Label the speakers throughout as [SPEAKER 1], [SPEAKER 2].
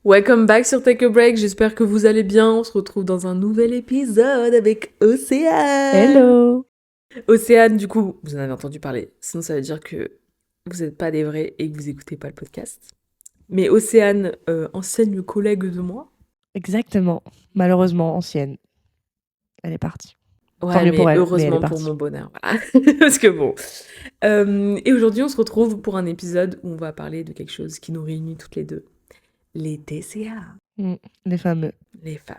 [SPEAKER 1] Welcome back sur Take a Break, j'espère que vous allez bien. On se retrouve dans un nouvel épisode avec Océane.
[SPEAKER 2] Hello!
[SPEAKER 1] Océane, du coup, vous en avez entendu parler, sinon ça veut dire que vous n'êtes pas des vrais et que vous écoutez pas le podcast. Mais Océane, ancienne collègue de moi.
[SPEAKER 2] Exactement. Malheureusement, ancienne. Elle est partie. Tant
[SPEAKER 1] Ouais,
[SPEAKER 2] mieux
[SPEAKER 1] mais
[SPEAKER 2] pour elle, mais elle est
[SPEAKER 1] heureusement pour
[SPEAKER 2] partie.
[SPEAKER 1] mon bonheur, voilà. Parce que bon. Et aujourd'hui, on se retrouve pour un épisode où on va parler de quelque chose qui nous réunit toutes les deux. Les TCA.
[SPEAKER 2] Les fameux.
[SPEAKER 1] Les femmes.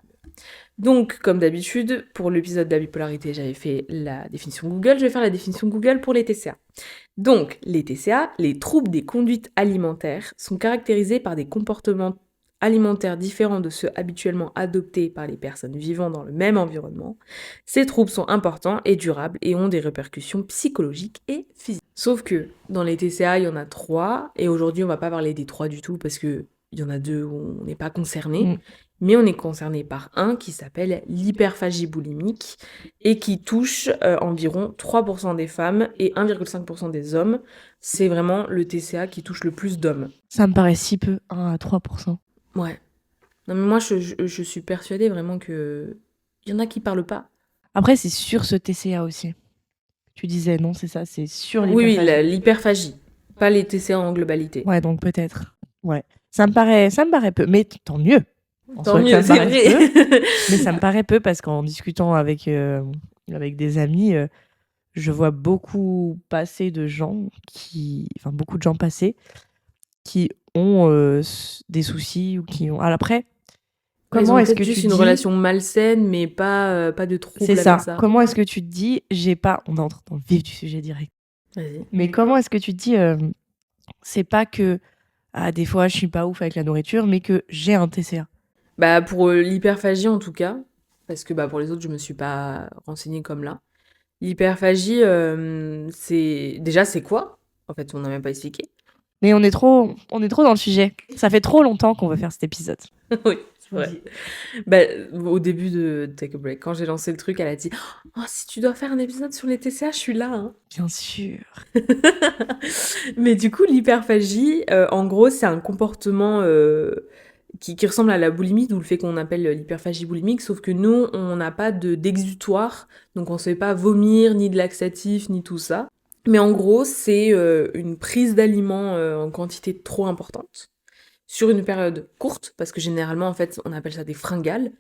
[SPEAKER 1] Donc, comme d'habitude, pour l'épisode de la bipolarité, j'avais fait la définition Google, je vais faire la définition Google pour les TCA. Donc, les TCA, les troubles des conduites alimentaires, sont caractérisés par des comportements alimentaires différents de ceux habituellement adoptés par les personnes vivant dans le même environnement. Ces troubles sont importants et durables et ont des répercussions psychologiques et physiques. Sauf que dans les TCA, il y en a 3, et aujourd'hui, on va pas parler des 3 du tout parce que il y en a 2 où on n'est pas concerné. Mais on est concerné par un qui s'appelle l'hyperphagie boulimique et qui touche environ 3% des femmes et 1,5% des hommes. C'est vraiment le TCA qui touche le plus d'hommes.
[SPEAKER 2] Ça me paraît si peu, 1 à 3%.
[SPEAKER 1] Ouais. Non mais moi je suis persuadée vraiment que il y en a qui parlent pas.
[SPEAKER 2] Après, c'est sur ce TCA aussi. Tu disais, non, c'est ça, c'est sur
[SPEAKER 1] Oui,
[SPEAKER 2] l'hyperphagie.
[SPEAKER 1] l'hyperphagie. Pas les TCA en globalité.
[SPEAKER 2] Ouais, donc peut-être. Ouais. Ça me paraît peu. Mais tant mieux. En
[SPEAKER 1] Tant
[SPEAKER 2] soi que ça
[SPEAKER 1] mieux,
[SPEAKER 2] me
[SPEAKER 1] c'est
[SPEAKER 2] paraisse
[SPEAKER 1] vrai.
[SPEAKER 2] peu. Mais ça me paraît peu parce qu'en discutant avec des amis, je vois beaucoup passer de gens enfin beaucoup de gens passer qui ont des soucis ou qui ont. Alors après,
[SPEAKER 1] Ouais, ils
[SPEAKER 2] comment
[SPEAKER 1] ont
[SPEAKER 2] est-ce
[SPEAKER 1] peut-être
[SPEAKER 2] que tu
[SPEAKER 1] juste une
[SPEAKER 2] dis.
[SPEAKER 1] relation malsaine, mais pas de
[SPEAKER 2] C'est
[SPEAKER 1] trouble avec
[SPEAKER 2] ça.
[SPEAKER 1] ça.
[SPEAKER 2] Comment est-ce que tu te dis, j'ai pas. On entre dans le vif du sujet direct.
[SPEAKER 1] Vas-y.
[SPEAKER 2] Mais comment est-ce que tu te dis, c'est pas que des fois je suis pas ouf avec la nourriture, mais que j'ai un TCA.
[SPEAKER 1] Bah pour l'hyperphagie en tout cas, parce que bah pour les autres je me suis pas renseignée comme là. L'hyperphagie, c'est quoi? En fait, on n'a même pas expliqué.
[SPEAKER 2] Mais on est trop dans le sujet. Ça fait trop longtemps qu'on veut faire cet épisode.
[SPEAKER 1] Oui, c'est vrai. Bah, au début de Take a Break, quand j'ai lancé le truc, elle a dit: «Oh si tu dois faire un épisode sur les TCA, je suis là, hein».
[SPEAKER 2] Bien sûr.
[SPEAKER 1] Mais du coup, l'hyperphagie, en gros, c'est un comportement, qui ressemble à la boulimie, d'où le fait qu'on appelle l'hyperphagie boulimique, sauf que nous, on n'a pas d'exutoire, donc on ne se fait pas vomir, ni de laxatif, ni tout ça. Mais en gros, c'est une prise d'aliments en quantité trop importante, sur une période courte, parce que généralement, en fait, on appelle ça des fringales.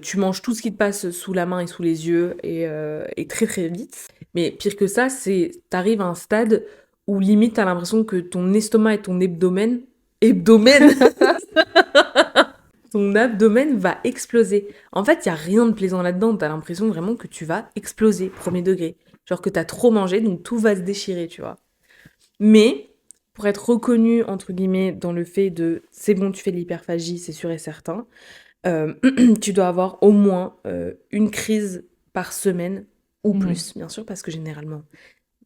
[SPEAKER 1] Tu manges tout ce qui te passe sous la main et sous les yeux, et très très vite. Mais pire que ça, c'est t'arrives à un stade où limite t'as l'impression que ton estomac et ton hebdomène ton abdomen va exploser. En fait, il y a rien de plaisant là-dedans. T'as l'impression vraiment que tu vas exploser, premier degré. Genre que t'as trop mangé, donc tout va se déchirer, tu vois. Mais, pour être reconnu, entre guillemets, dans le fait de c'est bon, tu fais de l'hyperphagie, c'est sûr et certain, euh, tu dois avoir au moins une crise par semaine ou plus, bien sûr, parce que généralement,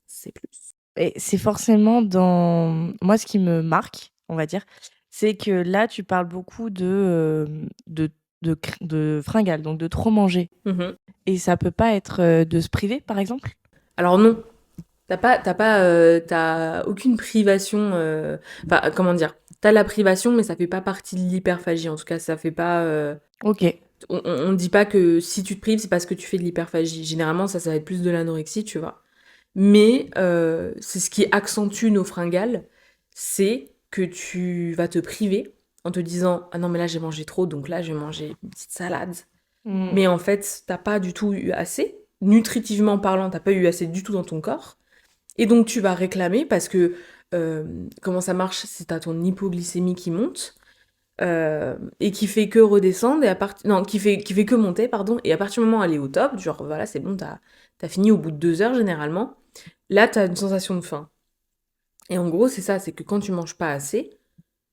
[SPEAKER 1] c'est plus.
[SPEAKER 2] Et c'est forcément dans. Moi, ce qui me marque, on va dire, c'est que là, tu parles beaucoup de fringales, donc de trop manger.
[SPEAKER 1] Mhm.
[SPEAKER 2] Et ça peut pas être de se priver, par exemple?
[SPEAKER 1] Alors non, t'as aucune privation. Enfin, comment dire? T'as la privation, mais ça fait pas partie de l'hyperphagie. En tout cas, ça fait pas.
[SPEAKER 2] Ok.
[SPEAKER 1] On dit pas que si tu te prives, c'est parce que tu fais de l'hyperphagie. Généralement, ça va être plus de l'anorexie, tu vois. Mais c'est ce qui accentue nos fringales, c'est que tu vas te priver en te disant ah non mais là j'ai mangé trop, donc là je vais manger une petite salade. Mais en fait, t'as pas du tout eu assez. Nutritivement parlant, t'as pas eu assez du tout dans ton corps. Et donc tu vas réclamer parce que comment ça marche, c'est à ton hypoglycémie qui monte et qui fait que redescendre et non qui fait que monter pardon, et à partir du moment où elle est au top, genre voilà c'est bon, t'as fini au bout de 2 heures généralement, là t'as une sensation de faim. Et en gros c'est ça, c'est que quand tu manges pas assez,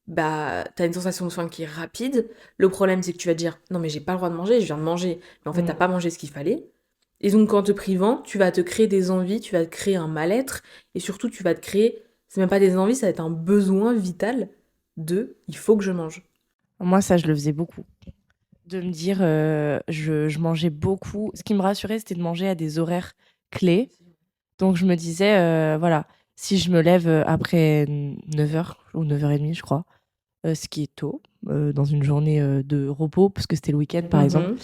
[SPEAKER 1] bah t'as une sensation de faim qui est rapide. Le problème c'est que tu vas te dire non mais j'ai pas le droit de manger, je viens de manger, mais en fait t'as pas mangé ce qu'il fallait. Et donc, en te privant, tu vas te créer des envies, tu vas te créer un mal-être, et surtout, tu vas te créer, c'est même pas des envies, ça va être un besoin vital de il faut que je mange.
[SPEAKER 2] Moi, ça, je le faisais beaucoup. De me dire, je mangeais beaucoup. Ce qui me rassurait, c'était de manger à des horaires clés. Donc, je me disais, voilà, si je me lève après 9h ou 9h30, je crois, ce qui est tôt, dans une journée de repos, parce que c'était le week-end par exemple,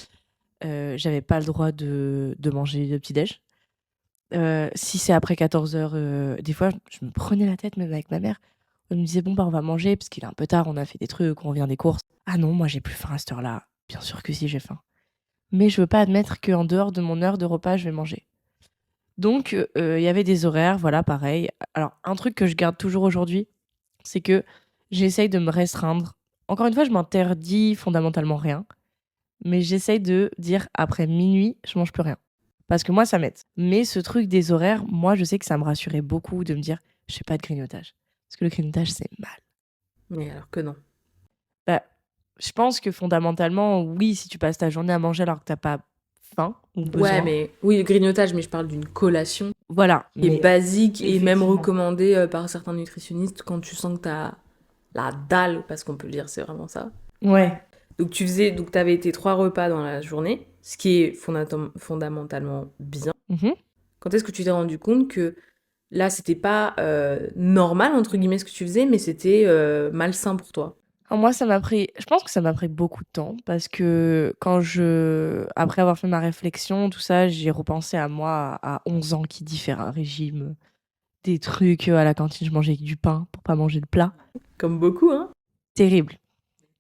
[SPEAKER 2] j'avais pas le droit de manger de petit-déj. Si c'est après 14h, des fois, je me prenais la tête même avec ma mère. Elle me disait, bon, bah, on va manger, parce qu'il est un peu tard, on a fait des trucs, on revient des courses. Ah non, moi, j'ai plus faim à cette heure-là. Bien sûr que si, j'ai faim. Mais je veux pas admettre qu'en dehors de mon heure de repas, je vais manger. Donc, il y avait des horaires, voilà, pareil. Alors, un truc que je garde toujours aujourd'hui, c'est que j'essaye de me restreindre. Encore une fois, je m'interdis fondamentalement rien, mais j'essaye de dire après minuit, je mange plus rien. Parce que moi, ça m'aide. Mais ce truc des horaires, moi, je sais que ça me rassurait beaucoup de me dire, je fais pas de grignotage. Parce que le grignotage, c'est mal.
[SPEAKER 1] Mais alors que non.
[SPEAKER 2] Bah, je pense que fondamentalement, oui, si tu passes ta journée à manger alors que t'as pas faim ou
[SPEAKER 1] Ouais,
[SPEAKER 2] besoin,
[SPEAKER 1] mais oui, le grignotage, mais je parle d'une collation
[SPEAKER 2] voilà.
[SPEAKER 1] qui est
[SPEAKER 2] Mais
[SPEAKER 1] basique et même
[SPEAKER 2] effectivement.
[SPEAKER 1] recommandée par certains nutritionnistes quand tu sens que t'as la dalle, parce qu'on peut le dire, c'est vraiment ça.
[SPEAKER 2] Ouais.
[SPEAKER 1] Donc t'avais tes 3 repas dans la journée, ce qui est fondamentalement bien.
[SPEAKER 2] Mhm.
[SPEAKER 1] Quand est-ce que tu t'es rendu compte que là, c'était pas normal, entre guillemets, ce que tu faisais, mais c'était malsain pour toi?
[SPEAKER 2] Alors moi, je pense que ça m'a pris beaucoup de temps parce que après avoir fait ma réflexion, tout ça, j'ai repensé à moi à 11 ans qui dit faire un régime, des trucs à la cantine, je mangeais du pain pour pas manger de plat.
[SPEAKER 1] Comme beaucoup, hein?
[SPEAKER 2] Terrible,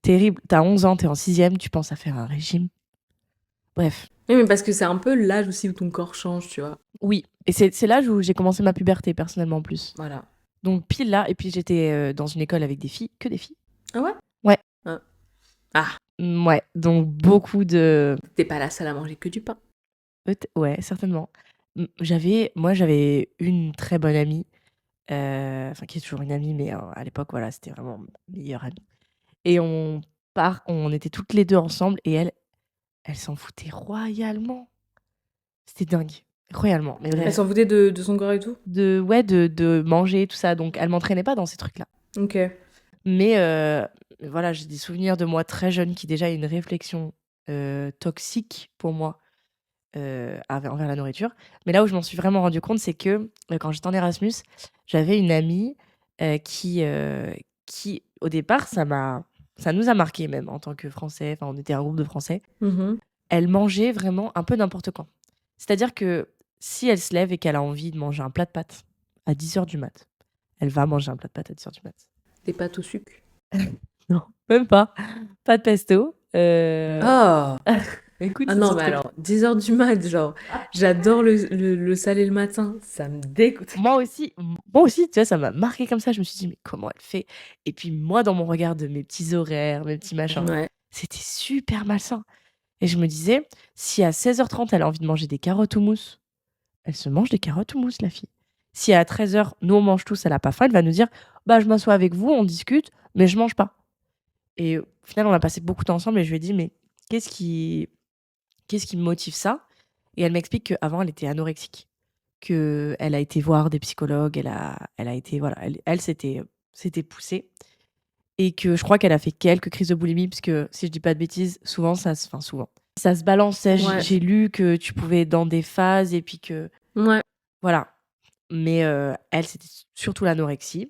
[SPEAKER 2] terrible. T'as 11 ans, t'es en sixième, tu penses à faire un régime. Bref,
[SPEAKER 1] Oui, mais parce que c'est un peu l'âge aussi où ton corps change, tu vois.
[SPEAKER 2] oui. Et c'est l'âge où j'ai commencé ma puberté, personnellement, en plus.
[SPEAKER 1] Voilà.
[SPEAKER 2] Donc pile là, et puis j'étais dans une école avec des filles, que des filles.
[SPEAKER 1] Ah ouais?
[SPEAKER 2] Ouais.
[SPEAKER 1] Ah. Ah,
[SPEAKER 2] Ouais, donc beaucoup de...
[SPEAKER 1] t'es pas la seule à manger que du pain.
[SPEAKER 2] Ouais, certainement. J'avais une très bonne amie, enfin qui est toujours une amie, mais à l'époque, voilà, c'était vraiment ma meilleure amie. Et on était toutes les deux ensemble, et elle s'en foutait royalement. C'était dingue, royalement. Mais
[SPEAKER 1] Elle
[SPEAKER 2] bref,
[SPEAKER 1] s'en foutait de son corps et tout?
[SPEAKER 2] de manger, tout ça. Donc elle m'entraînait pas dans ces trucs-là.
[SPEAKER 1] Ok.
[SPEAKER 2] Mais voilà, j'ai des souvenirs de moi très jeune qui déjà a une réflexion toxique pour moi envers la nourriture. Mais là où je m'en suis vraiment rendu compte, c'est que quand j'étais en Erasmus, j'avais une amie qui, au départ, ça nous a marqué même en tant que Français. Enfin, on était un groupe de Français.
[SPEAKER 1] Mhm.
[SPEAKER 2] Elle mangeait vraiment un peu n'importe quand. C'est-à-dire que si elle se lève et qu'elle a envie de manger un plat de pâtes à 10h du mat, elle va manger un plat de pâtes à 10h du mat.
[SPEAKER 1] Des pâtes au sucre.
[SPEAKER 2] Non, même pas. Pas de pesto.
[SPEAKER 1] Oh!
[SPEAKER 2] Écoute,
[SPEAKER 1] Ah
[SPEAKER 2] c'est
[SPEAKER 1] non,
[SPEAKER 2] son
[SPEAKER 1] mais
[SPEAKER 2] truc.
[SPEAKER 1] alors, 10 heures du mat, genre, j'adore le salé le matin, ça me dégoûte.
[SPEAKER 2] Moi aussi, tu vois, ça m'a marqué comme ça. Je me suis dit, mais comment elle fait? Et puis moi, dans mon regard de mes petits horaires, mes petits machins,
[SPEAKER 1] Ouais.
[SPEAKER 2] c'était super malsain. Et je me disais, si à 16h30, elle a envie de manger des carottes au mousse, elle se mange des carottes au mousse, la fille. Si à 13h, nous on mange tous, elle a pas faim, elle va nous dire, bah je m'assois avec vous, on discute, mais je mange pas. Et au final, on a passé beaucoup de temps ensemble et je lui ai dit, mais qu'est-ce qui, qu'est-ce qui me motive ça? Et elle m'explique qu'avant, elle était anorexique, qu'elle a été voir des psychologues, elle a été, voilà, elle s'était poussée. Et que je crois qu'elle a fait quelques crises de boulimie, parce que si je dis pas de bêtises, souvent, ça se balançait.
[SPEAKER 1] Ouais.
[SPEAKER 2] J'ai lu que tu pouvais être dans des phases et puis que,
[SPEAKER 1] Ouais.
[SPEAKER 2] voilà. Mais elle, c'était surtout l'anorexie.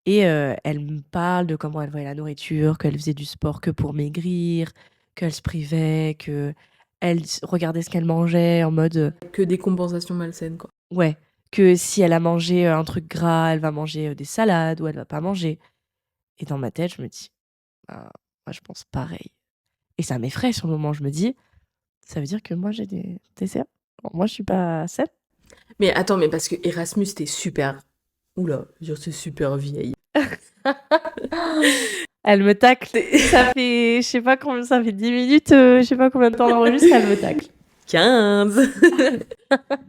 [SPEAKER 2] Et elle me parle de comment elle voyait la nourriture, qu'elle faisait du sport que pour maigrir, qu'elle se privait, que elle regardait ce qu'elle mangeait en mode
[SPEAKER 1] Que des compensations malsaines, quoi.
[SPEAKER 2] ouais, que si elle a mangé un truc gras, elle va manger des salades ou elle va pas manger. Et dans ma tête, je me dis, bah, moi je pense pareil. Et ça m'effraie sur le moment. Je me dis, ça veut dire que moi j'ai des TCA. Bon, moi je suis pas saine.
[SPEAKER 1] Mais attends, mais parce que Erasmus, t'es super. Oula, je veux dire, c'est super vieille.
[SPEAKER 2] Elle me tacle.
[SPEAKER 1] T'es-
[SPEAKER 2] Ça fait, je sais pas combien, ça fait 10 minutes, je sais pas combien de temps on enregistre, elle me tacle.
[SPEAKER 1] 15.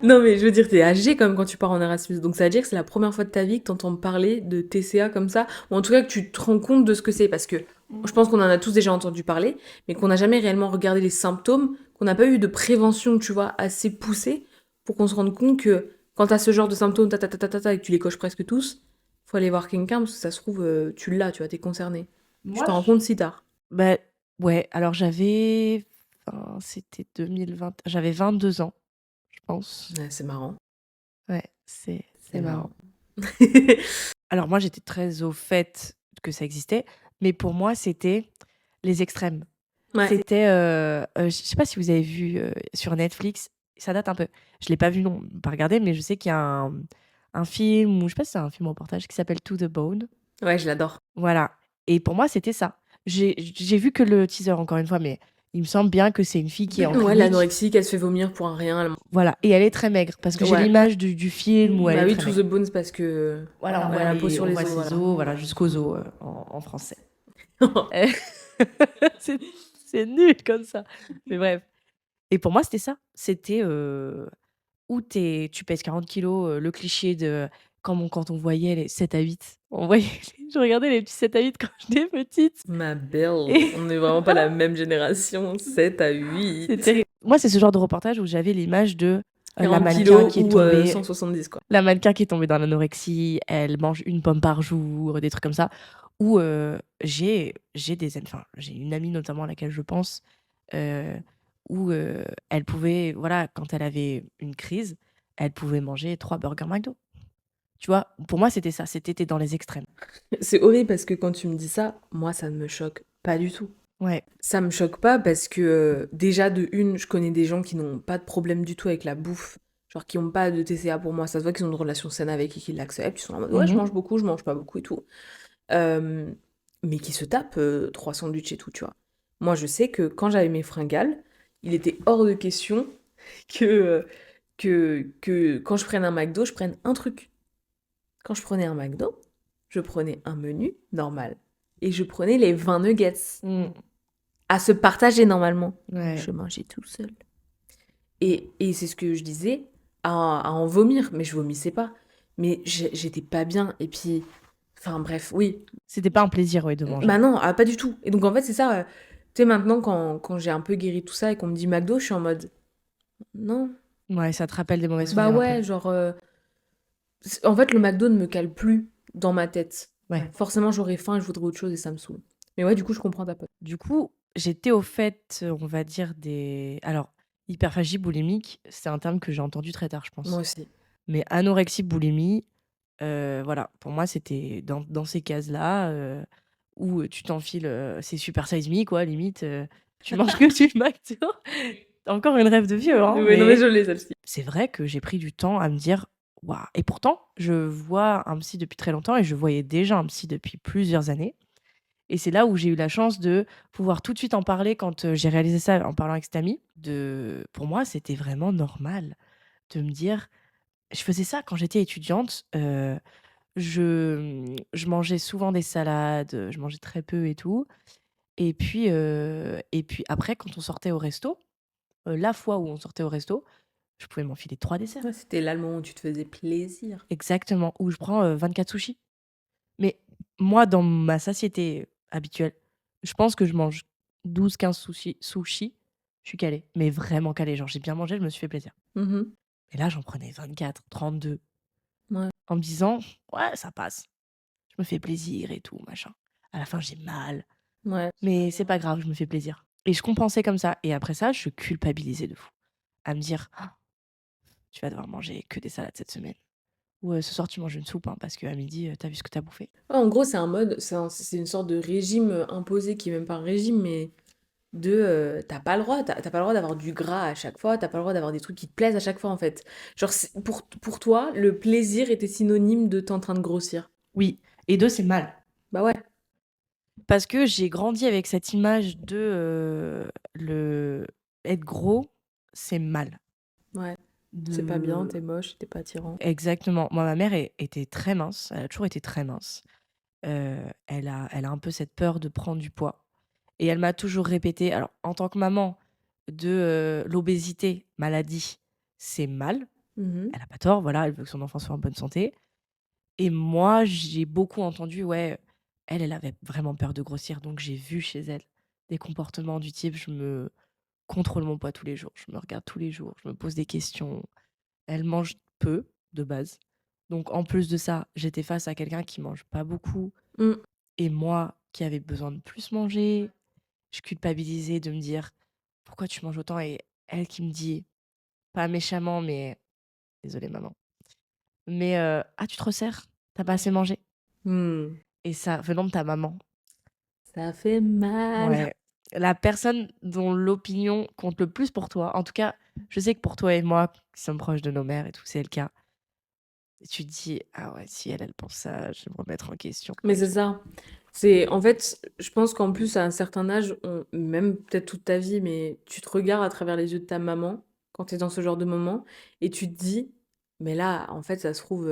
[SPEAKER 1] Non, mais je veux dire, t'es âgé quand même quand tu pars en Erasmus. Donc ça veut dire que c'est la première fois de ta vie que t'entends parler de TCA comme ça. Ou en tout cas que tu te rends compte de ce que c'est. Parce que je pense qu'on en a tous déjà entendu parler, mais qu'on n'a jamais réellement regardé les symptômes, qu'on n'a pas eu de prévention, tu vois, assez poussée pour qu'on se rende compte que quand t'as ce genre de symptômes, et que tu les coches presque tous, faut aller voir quelqu'un parce que ça se trouve, tu l'as, tu vois, t'es concerné. Tu
[SPEAKER 2] Moi,
[SPEAKER 1] t'en rends compte si tard.
[SPEAKER 2] bah, ouais, alors c'était 2020, j'avais 22 ans, je pense.
[SPEAKER 1] Ouais, c'est marrant.
[SPEAKER 2] Ouais, c'est
[SPEAKER 1] C'est
[SPEAKER 2] marrant.
[SPEAKER 1] marrant.
[SPEAKER 2] Alors moi, j'étais très au fait que ça existait, Mais pour moi, c'était les extrêmes.
[SPEAKER 1] Ouais.
[SPEAKER 2] C'était, je sais pas si vous avez vu sur Netflix, ça date un peu. Je l'ai pas vu, non, pas regardé, mais je sais qu'il y a un film, ou je sais pas si c'est un film reportage qui s'appelle To the Bone.
[SPEAKER 1] Ouais, je l'adore.
[SPEAKER 2] Voilà. Et pour moi, c'était ça. J'ai vu que le teaser, encore une fois, mais il me semble bien que c'est une fille qui est en
[SPEAKER 1] Ouais,
[SPEAKER 2] clinique.
[SPEAKER 1] l'anorexie, qu'elle se fait vomir pour un rien.
[SPEAKER 2] Voilà. Et elle est très maigre, parce que j'ai
[SPEAKER 1] Ouais.
[SPEAKER 2] l'image du film où elle
[SPEAKER 1] Bah
[SPEAKER 2] est
[SPEAKER 1] oui,
[SPEAKER 2] très
[SPEAKER 1] To
[SPEAKER 2] maigre.
[SPEAKER 1] the Bones parce que
[SPEAKER 2] Voilà,
[SPEAKER 1] ouais, la peau sur
[SPEAKER 2] on
[SPEAKER 1] les
[SPEAKER 2] voit
[SPEAKER 1] os,
[SPEAKER 2] ses
[SPEAKER 1] voilà.
[SPEAKER 2] os, voilà, jusqu'aux os en français. Euh, c'est c'est nul comme ça. Mais bref. Et pour moi, c'était ça. C'était où tu pèses 40 kilos, le cliché de quand on voyait les 7 à 8. On voyait, je regardais les petits 7 à 8 quand j'étais petite.
[SPEAKER 1] Ma belle,
[SPEAKER 2] Et
[SPEAKER 1] on n'est vraiment pas la même génération, 7 à 8.
[SPEAKER 2] c'est terrible. Moi, c'est ce genre de reportage où j'avais l'image de la
[SPEAKER 1] 40
[SPEAKER 2] mannequin
[SPEAKER 1] kilos
[SPEAKER 2] qui est
[SPEAKER 1] ou
[SPEAKER 2] tombée.
[SPEAKER 1] 170, quoi.
[SPEAKER 2] La mannequin qui est tombée dans l'anorexie, elle mange une pomme par jour, des trucs comme ça. Ou j'ai une amie notamment à laquelle je pense, euh, où elle pouvait, voilà, quand elle avait une crise, elle pouvait manger 3 burgers McDo. Tu vois, pour moi, c'était ça, t'es dans les extrêmes.
[SPEAKER 1] C'est horrible parce que quand tu me dis ça, moi, ça ne me choque pas du tout.
[SPEAKER 2] Ouais.
[SPEAKER 1] Ça me choque pas parce que déjà de une, je connais des gens qui n'ont pas de problème du tout avec la bouffe, genre qui n'ont pas de TCA pour moi, ça se voit qu'ils ont une relation saine avec et qu'ils l'acceptent, ils sont en mode ouais je
[SPEAKER 2] Mhm.
[SPEAKER 1] mange beaucoup, je mange pas beaucoup et tout. Euh, mais qui se tapent 3 sandwichs et tout, tu vois. Moi je sais que quand j'avais mes fringales, il était hors de question que, que quand je prenne un McDo, je prenne un truc. Quand je prenais un McDo, je prenais un menu normal et je prenais les 20 nuggets
[SPEAKER 2] Mm.
[SPEAKER 1] à se partager normalement.
[SPEAKER 2] Ouais.
[SPEAKER 1] Je mangeais tout seul. Et c'est ce que je disais, à en vomir, mais je vomissais pas. Mais j'étais pas bien. Et puis, enfin bref, oui.
[SPEAKER 2] C'était pas un plaisir, ouais, de manger.
[SPEAKER 1] Bah non, pas du tout. Et donc en fait, c'est ça. Tu sais, maintenant, quand j'ai un peu guéri tout ça et qu'on me dit McDo, je suis en mode, non.
[SPEAKER 2] Ouais, ça te rappelle des mauvais
[SPEAKER 1] Bah
[SPEAKER 2] souvenirs un peu.
[SPEAKER 1] ouais, genre, en fait, le McDo ne me cale plus dans ma tête.
[SPEAKER 2] Ouais.
[SPEAKER 1] Forcément, j'aurais faim et je voudrais autre chose et ça me saoule. Mais ouais, du coup, je comprends ta pote.
[SPEAKER 2] Du coup, j'étais au fait, on va dire, des. Alors, hyperphagie boulimique, c'est un terme que j'ai entendu très tard, je
[SPEAKER 1] Moi
[SPEAKER 2] pense.
[SPEAKER 1] aussi.
[SPEAKER 2] Mais anorexie, boulimie, voilà, pour moi, c'était dans ces cases-là où tu t'enfiles, c'est Super Size Me, quoi, limite. Tu manges que du McDo. Encore une rêve de vieux, hein,
[SPEAKER 1] Oui, non, mais
[SPEAKER 2] mais
[SPEAKER 1] je l'ai, celle-ci.
[SPEAKER 2] c'est vrai que j'ai pris du temps à me dire, waouh. Et pourtant, je vois un psy depuis très longtemps et je voyais déjà un psy depuis plusieurs années. Et c'est là où j'ai eu la chance de pouvoir tout de suite en parler quand j'ai réalisé ça en parlant avec cette amie. Pour moi, c'était vraiment normal de me dire, je faisais ça quand j'étais étudiante. Je mangeais souvent des salades, je mangeais très peu et tout. Et puis après, quand on sortait au resto, la fois où on sortait au resto, je pouvais m'enfiler 3 desserts.
[SPEAKER 1] Ouais, c'était là le moment où tu te faisais plaisir.
[SPEAKER 2] Exactement, où je prends 24 sushis. Mais moi, dans ma satiété habituelle, je pense que je mange 12-15 sushis, je suis calée. Mais vraiment calée. Genre, j'ai bien mangé, je me suis fait plaisir.
[SPEAKER 1] Mhm.
[SPEAKER 2] Et là, j'en prenais 24, 32,
[SPEAKER 1] Ouais.
[SPEAKER 2] en me disant, ouais, ça passe. Je me fais plaisir et tout, machin. À la fin, j'ai mal.
[SPEAKER 1] Ouais.
[SPEAKER 2] Mais c'est pas grave, je me fais plaisir. Et je compensais comme ça. Et après ça, je culpabilisais de fou. À me dire, ah, tu vas devoir manger que des salades cette semaine. Ou ce soir, tu manges une soupe, hein, parce qu'à midi, t'as vu ce que t'as bouffé.
[SPEAKER 1] Ouais, en gros, c'est un mode, c'est une sorte de régime imposé qui est même pas un régime, mais de t'as pas le droit, t'as pas le droit d'avoir du gras à chaque fois, t'as pas le droit d'avoir des trucs qui te plaisent à chaque fois en fait. Genre, pour toi, le plaisir était synonyme de t'es en train de grossir.
[SPEAKER 2] Oui. Et deux, c'est mal.
[SPEAKER 1] Bah ouais.
[SPEAKER 2] Parce que j'ai grandi avec cette image de être gros, c'est mal.
[SPEAKER 1] Ouais. C'est pas bien,
[SPEAKER 2] De...
[SPEAKER 1] t'es moche, t'es pas attirant.
[SPEAKER 2] Exactement. Moi, ma mère était très mince. Elle a toujours été très mince. Elle a un peu cette peur de prendre du poids. Et elle m'a toujours répété, alors en tant que maman, de l'obésité, maladie, c'est mal.
[SPEAKER 1] Mhm.
[SPEAKER 2] Elle a pas tort, voilà, elle veut que son enfant soit en bonne santé. Et moi, j'ai beaucoup entendu, ouais, elle avait vraiment peur de grossir. Donc j'ai vu chez elle des comportements du type, je me contrôle mon poids tous les jours, je me regarde tous les jours, je me pose des questions. Elle mange peu de base. Donc en plus de ça, j'étais face à quelqu'un qui mange pas beaucoup
[SPEAKER 1] Mm.
[SPEAKER 2] et moi qui avais besoin de plus manger. Je culpabilisais de me dire pourquoi tu manges autant et elle qui me dit pas méchamment mais désolée maman. Mais ah tu te resserres, t'as pas assez mangé.
[SPEAKER 1] Mm.
[SPEAKER 2] Et ça venant de ta maman.
[SPEAKER 1] Ça fait mal.
[SPEAKER 2] Ouais. La personne dont l'opinion compte le plus pour toi, en tout cas, je sais que pour toi et moi, qui sommes proches de nos mères et tout, c'est le cas. Tu te dis, ah ouais, si elle pense ça, je vais me remettre en question
[SPEAKER 1] Mais
[SPEAKER 2] et
[SPEAKER 1] c'est
[SPEAKER 2] tout.
[SPEAKER 1] ça. C'est, en fait, je pense qu'en plus, à un certain âge, même peut-être toute ta vie, mais tu te regardes à travers les yeux de ta maman quand tu es dans ce genre de moment et tu te dis, mais là, en fait, ça se trouve,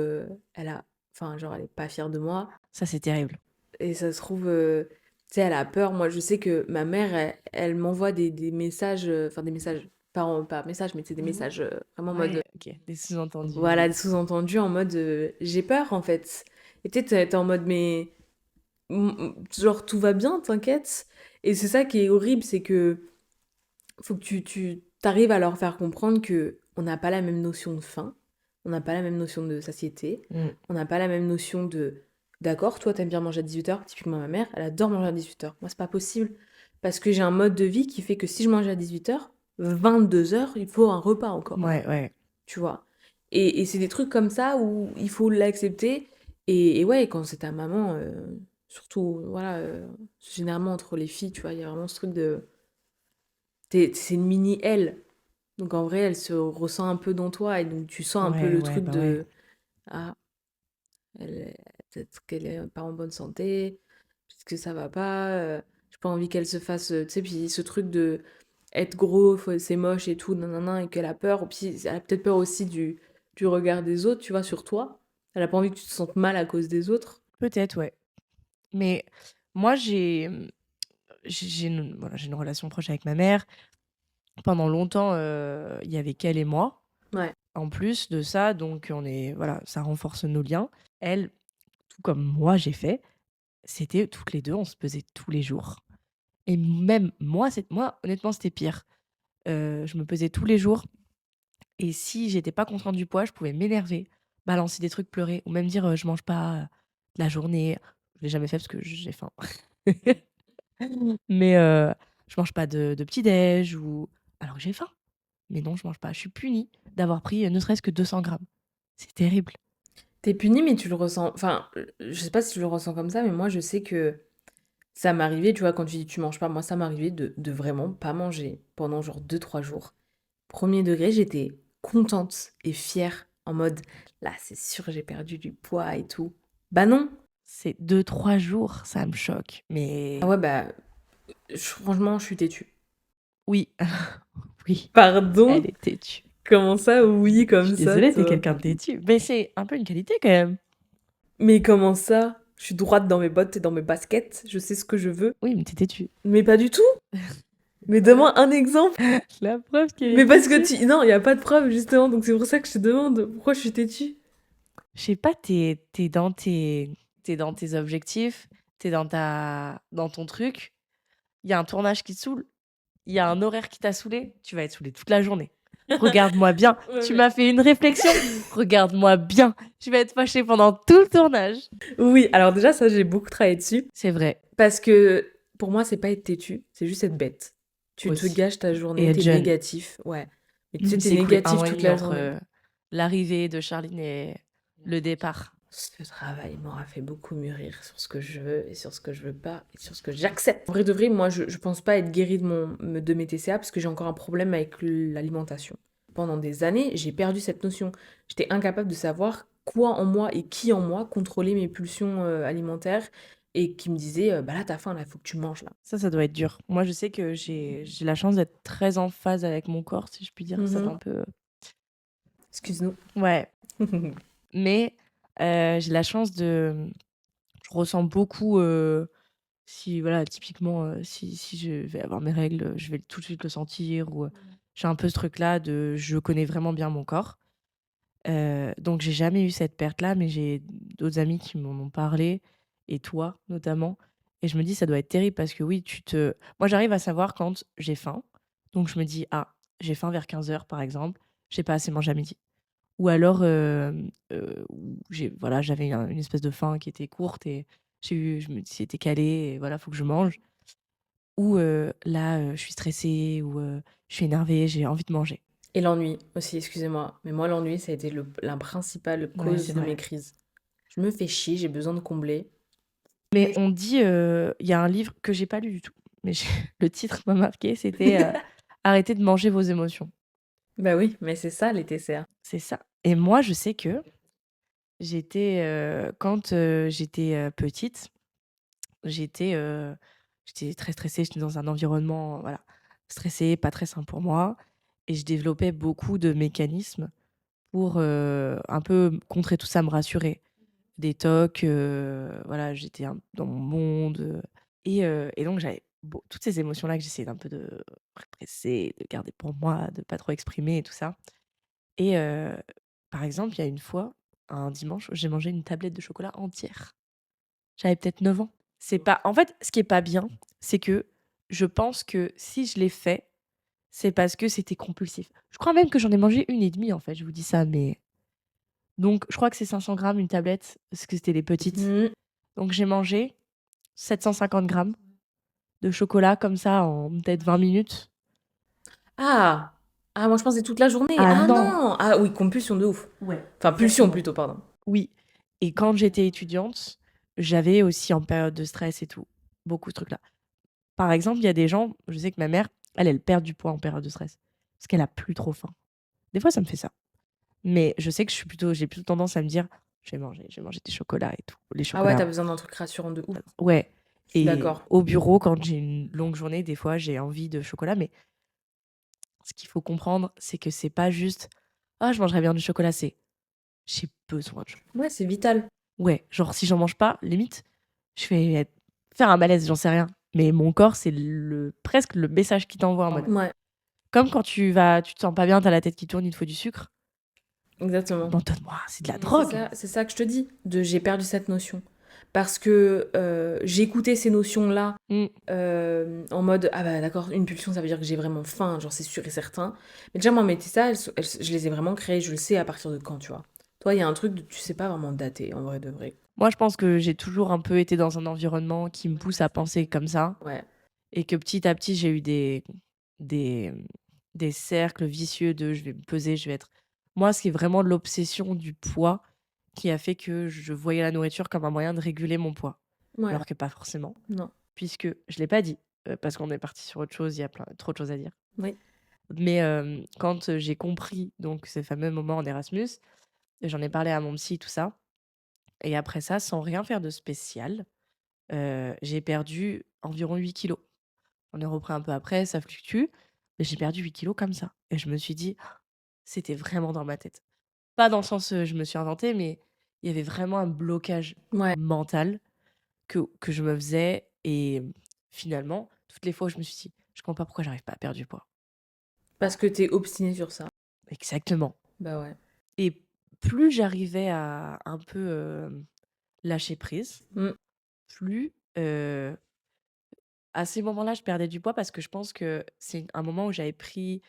[SPEAKER 1] elle a, enfin, genre, elle est pas fière de moi
[SPEAKER 2] Ça, c'est terrible.
[SPEAKER 1] et ça se trouve, tu sais, elle a peur. Moi, je sais que ma mère, elle m'envoie des messages, enfin, des messages, pas messages, mais c'est des messages vraiment en mode,
[SPEAKER 2] Ouais, ok. Des sous-entendus.
[SPEAKER 1] voilà, des sous-entendus en mode, j'ai peur, en fait. Et tu sais, t'es en mode, mais. Genre, tout va bien, t'inquiète. Et c'est ça qui est horrible, c'est que faut que tu t'arrives à leur faire comprendre que on n'a pas la même notion de faim, on n'a pas la même notion de satiété,
[SPEAKER 2] Mm.
[SPEAKER 1] on n'a pas la même notion de d'accord, toi t'aimes bien manger à 18h, typiquement ma mère, elle adore manger à 18h. Moi, c'est pas possible parce que j'ai un mode de vie qui fait que si je mange à 18h, 22h, il faut un repas encore,
[SPEAKER 2] Ouais, ouais.
[SPEAKER 1] tu vois. Et c'est des trucs comme ça où il faut l'accepter. Et ouais, quand c'est ta maman, surtout, voilà, généralement entre les filles, tu vois, il y a vraiment ce truc de. C'est une mini elle. Donc en vrai, elle se ressent un peu dans toi. Et donc tu sens un peu
[SPEAKER 2] Ouais,
[SPEAKER 1] le
[SPEAKER 2] ouais,
[SPEAKER 1] truc
[SPEAKER 2] bah ouais.
[SPEAKER 1] de. Ah, peut-être qu'elle est pas en bonne santé. Peut-être que ça va pas. J'ai pas envie qu'elle se fasse. Tu sais, puis ce truc de être gros, c'est moche et tout, nanana, et qu'elle a peur. Puis elle a peut-être peur aussi du regard des autres, tu vois, sur toi. Elle a pas envie que tu te sentes mal à cause des autres.
[SPEAKER 2] Peut-être, ouais. Mais moi, voilà, j'ai une relation proche avec ma mère. Pendant longtemps, il y avait qu'elle et moi.
[SPEAKER 1] Ouais.
[SPEAKER 2] En plus de ça, donc voilà, ça renforce nos liens. Elle, tout comme moi j'ai fait, c'était toutes les deux, on se pesait tous les jours. Et même moi, honnêtement, c'était pire. Je me pesais tous les jours. Et si j'étais pas contente du poids, je pouvais m'énerver, balancer des trucs, pleurer, ou même dire je mange pas de la journée. Je l'ai jamais fait parce que j'ai faim. Mais je mange pas de petit-déj ou alors que j'ai faim. Mais non, je mange pas. Je suis punie d'avoir pris ne serait-ce que 200 grammes. C'est terrible.
[SPEAKER 1] T'es puni, mais tu le ressens. Enfin, je sais pas si tu le ressens comme ça, mais moi, je sais que ça m'arrivait, tu vois, quand tu dis tu manges pas, moi, ça m'arrivait de vraiment pas manger pendant genre 2 3 jours. Premier degré, j'étais contente et fière, en mode là, c'est sûr, j'ai perdu du poids et tout. Bah non!
[SPEAKER 2] C'est 2 3 jours, ça me choque.
[SPEAKER 1] Ah
[SPEAKER 2] Mais
[SPEAKER 1] ouais, bah, franchement, je suis têtue.
[SPEAKER 2] oui, oui,
[SPEAKER 1] Pardon?
[SPEAKER 2] elle est têtue.
[SPEAKER 1] Comment ça, oui,
[SPEAKER 2] Je
[SPEAKER 1] comme
[SPEAKER 2] suis
[SPEAKER 1] ça,
[SPEAKER 2] désolée, t'es
[SPEAKER 1] toi?
[SPEAKER 2] quelqu'un de têtu. Mais c'est un peu une qualité quand même.
[SPEAKER 1] Mais comment ça? Je suis droite dans mes bottes et dans mes baskets, je sais ce que je veux.
[SPEAKER 2] Oui, mais t'es têtu.
[SPEAKER 1] Mais pas du tout! Mais
[SPEAKER 2] Voilà.
[SPEAKER 1] donne-moi un exemple!
[SPEAKER 2] La preuve qu'elle
[SPEAKER 1] Mais
[SPEAKER 2] est
[SPEAKER 1] parce que
[SPEAKER 2] têtue.
[SPEAKER 1] Non, il n'y a pas de preuve, justement, donc c'est pour ça que je te demande pourquoi je suis têtue.
[SPEAKER 2] Je sais pas, t'es dans tes objectifs, t'es dans ton truc. Il y a un tournage qui te saoule, il y a un horaire qui t'a saoulé, tu vas être saoulé toute la journée. Regarde-moi bien,
[SPEAKER 1] Ouais,
[SPEAKER 2] tu
[SPEAKER 1] mais...
[SPEAKER 2] m'as fait une réflexion. Regarde-moi bien, je vais être fâchée pendant tout le tournage.
[SPEAKER 1] Oui, alors déjà, ça, j'ai beaucoup travaillé dessus.
[SPEAKER 2] C'est vrai,
[SPEAKER 1] Parce que pour moi, c'est pas être têtu, c'est juste être bête. Tu te
[SPEAKER 2] aussi.
[SPEAKER 1] gâches ta
[SPEAKER 2] Et
[SPEAKER 1] journée,
[SPEAKER 2] être
[SPEAKER 1] t'es
[SPEAKER 2] jeune.
[SPEAKER 1] négatif. Ouais. Mais tu sais,
[SPEAKER 2] Il
[SPEAKER 1] t'es
[SPEAKER 2] s'est écoulé un
[SPEAKER 1] négatif
[SPEAKER 2] an et
[SPEAKER 1] toute
[SPEAKER 2] demi
[SPEAKER 1] la
[SPEAKER 2] entre
[SPEAKER 1] journée.
[SPEAKER 2] l'arrivée de Charline et le départ.
[SPEAKER 1] Ce travail m'aura fait beaucoup mûrir sur ce que je veux et sur ce que je veux pas et sur ce que j'accepte. En vrai de vrai, moi, je pense pas être guérie de mes TCA parce que j'ai encore un problème avec l'alimentation. Pendant des années, j'ai perdu cette notion. J'étais incapable de savoir quoi en moi et qui en moi contrôlait mes pulsions alimentaires et qui me disait bah là, t'as faim, là, faut que tu manges là.
[SPEAKER 2] Ça doit être dur. Moi, je sais que j'ai la chance d'être très en phase avec mon corps, si je puis dire. Ça fait
[SPEAKER 1] Mhm.
[SPEAKER 2] un peu...
[SPEAKER 1] Excuse-nous.
[SPEAKER 2] Ouais, mais j'ai la chance de... Je ressens beaucoup... si, voilà, typiquement, si je vais avoir mes règles, je vais tout de suite le sentir. Ou j'ai un peu ce truc-là de... Je connais vraiment bien mon corps. Donc, j'ai jamais eu cette perte-là, mais j'ai d'autres amis qui m'en ont parlé, et toi notamment. Et je me dis, ça doit être terrible parce que oui, moi, j'arrive à savoir quand j'ai faim. Donc, je me dis, ah, j'ai faim vers 15h, par exemple, j'ai pas assez mangé à midi. Ou alors, voilà, j'avais une espèce de faim qui était courte et je me dis, c'était calé, et voilà, faut que je mange. Ou là, je suis stressée, ou je suis énervée, j'ai envie de manger.
[SPEAKER 1] Et l'ennui aussi, excusez-moi. Mais moi, l'ennui, ça a été la principale
[SPEAKER 2] Ouais, c'est
[SPEAKER 1] cause de mes
[SPEAKER 2] vrai.
[SPEAKER 1] crises. Je me fais chier, j'ai besoin de combler.
[SPEAKER 2] Mais on dit, il y a un livre que j'ai pas lu du tout, mais le titre m'a marqué, c'était Arrêtez de manger vos émotions.
[SPEAKER 1] Bah oui, mais c'est ça les TCA.
[SPEAKER 2] C'est ça. Et moi, je sais que quand j'étais petite, j'étais j'étais très stressée, j'étais dans un environnement voilà, stressé, pas très sain pour moi. Et je développais beaucoup de mécanismes pour un peu contrer tout ça, me rassurer. Des tocs, voilà, j'étais dans mon monde. Et donc j'avais toutes ces émotions-là que j'essayais d'un peu de répresser, de garder pour moi, de pas trop exprimer et tout ça. Et par exemple, il y a une fois, un dimanche, j'ai mangé une tablette de chocolat entière. J'avais peut-être 9 ans. C'est pas en fait, ce qui est pas bien, c'est que je pense que si je l'ai fait, c'est parce que c'était compulsif. Je crois même que j'en ai mangé une et demie en fait, je vous dis ça, mais donc je crois que c'est 500 grammes une tablette, parce que c'était les petites.
[SPEAKER 1] Mmh.
[SPEAKER 2] Donc j'ai mangé 750 grammes de chocolat comme ça en peut-être 20 minutes.
[SPEAKER 1] Ah! Ah moi je pensais toute la journée.
[SPEAKER 2] Ah
[SPEAKER 1] Ah
[SPEAKER 2] non!
[SPEAKER 1] non! Ah oui, compulsion de ouf.
[SPEAKER 2] Ouais,
[SPEAKER 1] Enfin pulsion
[SPEAKER 2] exactement.
[SPEAKER 1] plutôt, pardon.
[SPEAKER 2] Oui. Et quand j'étais étudiante, j'avais aussi en période de stress et tout, beaucoup ce truc-là. Par exemple, il y a des gens, je sais que ma mère, elle perd du poids en période de stress parce qu'elle a plus trop faim. Des fois, ça me fait ça. Mais je sais que j'ai plutôt tendance à me dire, je vais manger des chocolats et tout. Les
[SPEAKER 1] Ah ouais,
[SPEAKER 2] chocolats,
[SPEAKER 1] tu besoin d'un truc rassurant de ouf.
[SPEAKER 2] ouais.
[SPEAKER 1] Je suis
[SPEAKER 2] Et
[SPEAKER 1] d'accord.
[SPEAKER 2] au bureau, quand j'ai une longue journée, des fois, j'ai envie de chocolat. Mais ce qu'il faut comprendre, c'est que c'est pas juste, ah, je mangerais bien du chocolat, c'est j'ai besoin de chocolat.
[SPEAKER 1] Ouais, c'est vital.
[SPEAKER 2] Ouais, genre si j'en mange pas, limite, je vais faire un malaise, j'en sais rien. Mais mon corps, c'est presque le message qui t'envoie en mode.
[SPEAKER 1] Ouais,
[SPEAKER 2] Comme quand tu te sens pas bien, t'as la tête qui tourne, il te faut du sucre.
[SPEAKER 1] exactement.
[SPEAKER 2] Bon, donne-moi, c'est de la
[SPEAKER 1] Mais
[SPEAKER 2] drogue.
[SPEAKER 1] c'est ça que je te dis, j'ai perdu cette notion. Parce que j'écoutais ces notions-là
[SPEAKER 2] Mm.
[SPEAKER 1] en mode ah bah d'accord, une pulsion ça veut dire que j'ai vraiment faim, genre c'est sûr et certain. Mais déjà moi mes ça, je les ai vraiment créées, je le sais à partir de quand, tu vois. Toi il y a un truc tu sais pas vraiment dater en vrai de vrai.
[SPEAKER 2] Moi, je pense que j'ai toujours un peu été dans un environnement qui me pousse à penser comme ça.
[SPEAKER 1] Ouais,
[SPEAKER 2] Et que petit à petit, j'ai eu des, des cercles vicieux de je vais me peser, je vais être. Moi, c'est vraiment l'obsession du poids qui a fait que je voyais la nourriture comme un moyen de réguler mon poids.
[SPEAKER 1] ouais,
[SPEAKER 2] Alors que pas forcément.
[SPEAKER 1] non,
[SPEAKER 2] Puisque je l'ai pas dit, parce qu'on est parti sur autre chose, il y a trop de choses à dire.
[SPEAKER 1] oui.
[SPEAKER 2] Mais quand j'ai compris donc ces fameux moments en Erasmus, j'en ai parlé à mon psy, tout ça. Et après ça, sans rien faire de spécial, j'ai perdu environ 8 kilos. On est repris un peu après, ça fluctue, mais j'ai perdu 8 kilos comme ça. Et je me suis dit, «Ah, c'était vraiment dans ma tête. Pas dans le sens je me suis inventée, mais il y avait vraiment un blocage
[SPEAKER 1] Ouais,
[SPEAKER 2] mental que je me faisais. Et finalement, toutes les fois où je me suis dit, je comprends pas pourquoi j'arrive pas à perdre du poids.
[SPEAKER 1] parce que t'es obstiné sur ça.
[SPEAKER 2] Exactement.
[SPEAKER 1] Bah ouais.
[SPEAKER 2] Et plus j'arrivais à un peu lâcher prise,
[SPEAKER 1] Mm.
[SPEAKER 2] plus à ces moments-là, je perdais du poids parce que je pense que c'est un moment où j'ai pris,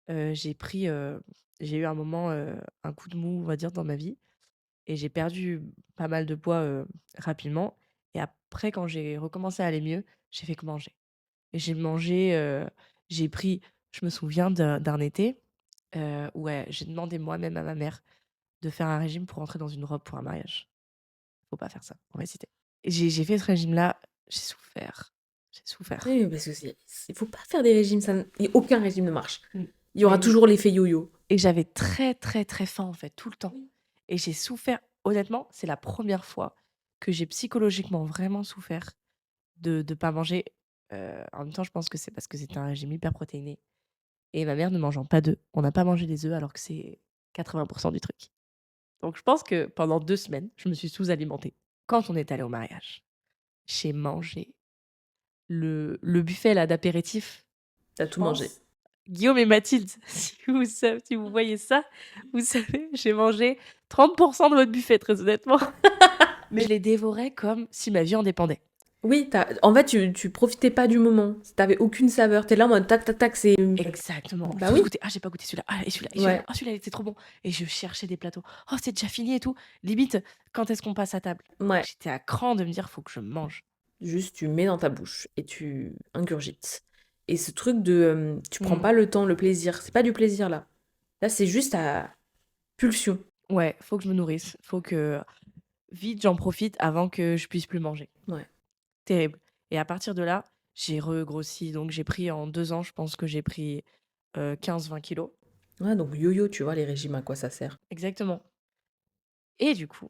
[SPEAKER 2] j'ai eu un moment, un coup de mou, on va dire, dans ma vie. Et j'ai perdu pas mal de poids, rapidement. Et après, quand j'ai recommencé à aller mieux, j'ai fait que manger. Et j'ai mangé, j'ai pris je me souviens d'un été, ouais, j'ai demandé moi-même à ma mère de faire un régime pour rentrer dans une robe pour un mariage. Faut pas faire ça, on va hésiter. Et j'ai fait ce régime-là, j'ai souffert, j'ai souffert.
[SPEAKER 1] Oui, parce que il faut pas faire des régimes, aucun régime ne marche.
[SPEAKER 2] Mmh.
[SPEAKER 1] Il y aura
[SPEAKER 2] Mais
[SPEAKER 1] toujours l'effet yo-yo.
[SPEAKER 2] et j'avais très, très, très faim, en fait, tout le temps. Et j'ai souffert. Honnêtement, c'est la première fois que j'ai psychologiquement vraiment souffert de pas manger. En même temps, je pense que c'est parce que c'était un régime hyper protéiné et ma mère ne mangeant pas d'œufs. On n'a pas mangé des œufs alors que c'est 80 du truc. Donc je pense que pendant 2 semaines, je me suis sous-alimentée. Quand on est allé au mariage, j'ai mangé le buffet là d'apéritif.
[SPEAKER 1] T'as
[SPEAKER 2] Je
[SPEAKER 1] tout mangé.
[SPEAKER 2] pense Guillaume et Mathilde, si vous voyez ça, vous savez, j'ai mangé 30 de votre buffet, très honnêtement. Mais je les dévorais comme si ma vie en dépendait.
[SPEAKER 1] Oui, en fait, tu profitais pas du moment. T'avais aucune saveur. T'es là en mode tac, tac, tac, c'est.
[SPEAKER 2] Exactement.
[SPEAKER 1] Bah
[SPEAKER 2] Faut
[SPEAKER 1] oui.
[SPEAKER 2] goûter. Ah, j'ai pas goûté celui-là. Ah, et celui-là, et celui-là.
[SPEAKER 1] Ouais.
[SPEAKER 2] Ah, celui-là, il était trop bon. Et je cherchais des plateaux. Oh, c'est déjà fini et tout. Limite, quand est-ce qu'on passe à table?
[SPEAKER 1] Ouais.
[SPEAKER 2] J'étais à cran de me dire, faut que je mange.
[SPEAKER 1] Juste, tu mets dans ta bouche et tu ingurgites. Et ce truc de. Tu prends
[SPEAKER 2] Mm.
[SPEAKER 1] pas le temps, le plaisir. C'est pas du plaisir là. Là, c'est juste à pulsion.
[SPEAKER 2] Ouais, faut que je me nourrisse. Faut que vite j'en profite avant que je puisse plus manger.
[SPEAKER 1] Ouais.
[SPEAKER 2] Terrible. Et à partir de là, j'ai regrossi. Donc, j'ai pris en 2 ans, je pense que j'ai pris 15-20 kilos.
[SPEAKER 1] Ouais, donc yo-yo, tu vois, les régimes, à quoi ça sert?
[SPEAKER 2] Exactement. Et du coup,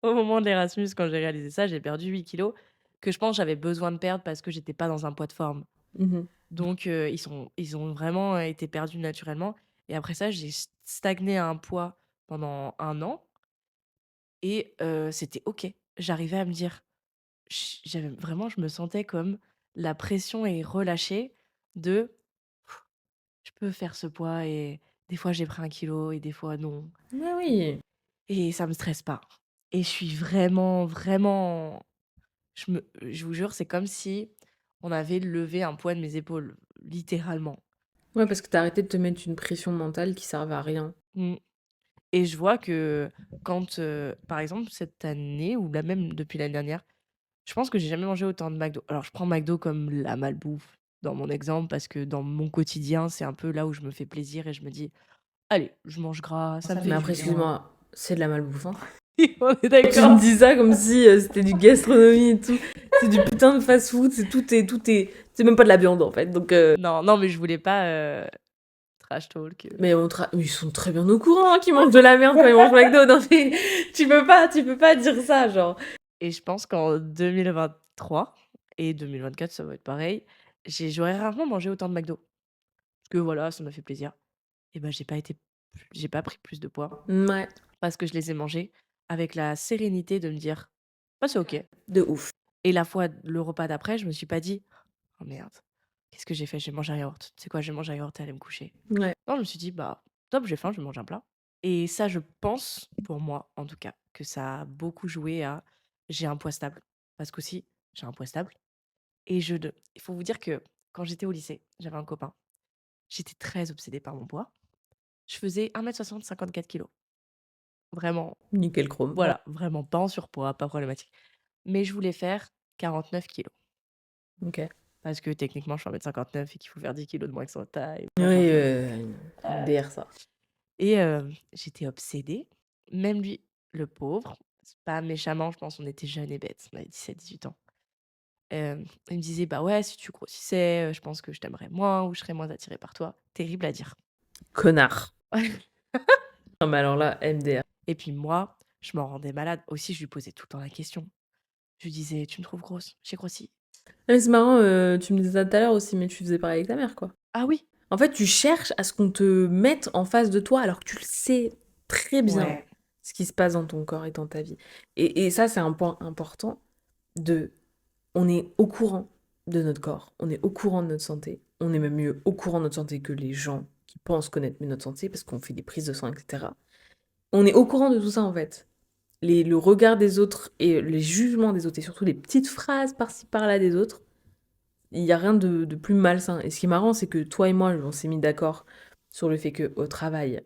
[SPEAKER 2] au moment de l'Erasmus, quand j'ai réalisé ça, j'ai perdu 8 kilos que je pense j'avais besoin de perdre parce que j'étais pas dans un poids de forme.
[SPEAKER 1] Mmh.
[SPEAKER 2] Donc, ils ont vraiment été perdus naturellement. Et après ça, j'ai stagné à un poids pendant 1 an et c'était OK. J'arrivais à me dire, j'avais vraiment, je me sentais comme la pression est relâchée de je peux faire ce poids et des fois j'ai pris 1 kilo et des fois non.
[SPEAKER 1] Bah oui.
[SPEAKER 2] Et ça me stresse pas. Et je suis vraiment, vraiment, je vous jure, c'est comme si on avait levé un poids de mes épaules, littéralement.
[SPEAKER 1] Ouais, parce que tu arrêté de te mettre une pression mentale qui servait à rien.
[SPEAKER 2] Mm. Et je vois que quand, par exemple, cette année, ou là même depuis l'année dernière, je pense que j'ai jamais mangé autant de McDo. Alors, je prends McDo comme la malbouffe dans mon exemple, parce que dans mon quotidien, c'est un peu là où je me fais plaisir et je me dis, allez, je mange gras, ça me fait
[SPEAKER 1] Mais
[SPEAKER 2] du
[SPEAKER 1] après,
[SPEAKER 2] bien.
[SPEAKER 1] excuse-moi, c'est de la malbouffe, hein.
[SPEAKER 2] On est
[SPEAKER 1] Tu me
[SPEAKER 2] d'accord.
[SPEAKER 1] dis ça comme si c'était du gastronomie et tout. C'est du putain de fast-food, c'est même pas de la viande en fait. Donc,
[SPEAKER 2] Non, non, mais je voulais pas trash talk.
[SPEAKER 1] mais ils sont très bien au courant hein, qu'ils mangent de la merde quand ils mangent McDo. Non mais tu peux pas dire ça, genre.
[SPEAKER 2] Et je pense qu'en 2023 et 2024, ça va être pareil. J'aurais rarement mangé autant de McDo. Parce que voilà, ça m'a fait plaisir. Et ben, j'ai pas pris plus de poids
[SPEAKER 1] Ouais,
[SPEAKER 2] parce que je les ai mangés avec la sérénité de me dire, bah, c'est OK.
[SPEAKER 1] de ouf.
[SPEAKER 2] Et le repas d'après, je me suis pas dit, oh merde, qu'est-ce que j'ai fait? J'ai mangé un yaourt. Tu sais quoi? Je vais manger un yaourt et aller me coucher.
[SPEAKER 1] Ouais.
[SPEAKER 2] Non, je me suis dit, bah, top, j'ai faim, je vais manger un plat. Et ça, je pense, pour moi en tout cas, que ça a beaucoup joué à j'ai un poids stable. Parce qu'aussi, j'ai un poids stable. Et il faut vous dire que quand j'étais au lycée, j'avais un copain. J'étais très obsédée par mon poids. Je faisais 1m60, 54 kilos. Vraiment,
[SPEAKER 1] Nickel chrome. Ouais.
[SPEAKER 2] voilà, vraiment pas en surpoids, pas problématique. Mais je voulais faire 49 kilos.
[SPEAKER 1] Ok.
[SPEAKER 2] Parce que techniquement, je fais 1m59 et qu'il faut faire 10 kilos de moins que sa taille.
[SPEAKER 1] Oui,
[SPEAKER 2] Machin.
[SPEAKER 1] une DR ça.
[SPEAKER 2] Et j'étais obsédée. Même lui, le pauvre, c'est pas méchamment, je pense, on était jeunes et bêtes, on avait 17-18 ans. Il me disait, bah ouais, si tu grossissais, je pense que je t'aimerais moins ou je serais moins attirée par toi. Terrible à dire.
[SPEAKER 1] Connard. Non mais alors là, MDR.
[SPEAKER 2] Et puis moi, je m'en rendais malade. Aussi, je lui posais tout le temps la question. Je lui disais, tu me trouves grosse? J'ai grossi.
[SPEAKER 1] Ah, mais c'est marrant, tu me disais ça tout à l'heure aussi, mais tu faisais pareil avec ta mère, quoi.
[SPEAKER 2] Ah oui.
[SPEAKER 1] En fait, tu cherches à ce qu'on te mette en face de toi alors que tu le sais très bien
[SPEAKER 2] Ouais.
[SPEAKER 1] ce qui se passe dans ton corps et dans ta vie. Et ça, c'est un point important de... On est au courant de notre corps, on est au courant de notre santé, on est même mieux au courant de notre santé que les gens qui pensent connaître mieux notre santé parce qu'on fait des prises de sang, etc. On est au courant de tout ça en fait. Le regard des autres et les jugements des autres et surtout les petites phrases par-ci par-là des autres, il n'y a rien de plus malsain. Et ce qui est marrant, c'est que toi et moi, on s'est mis d'accord sur le fait qu'au travail,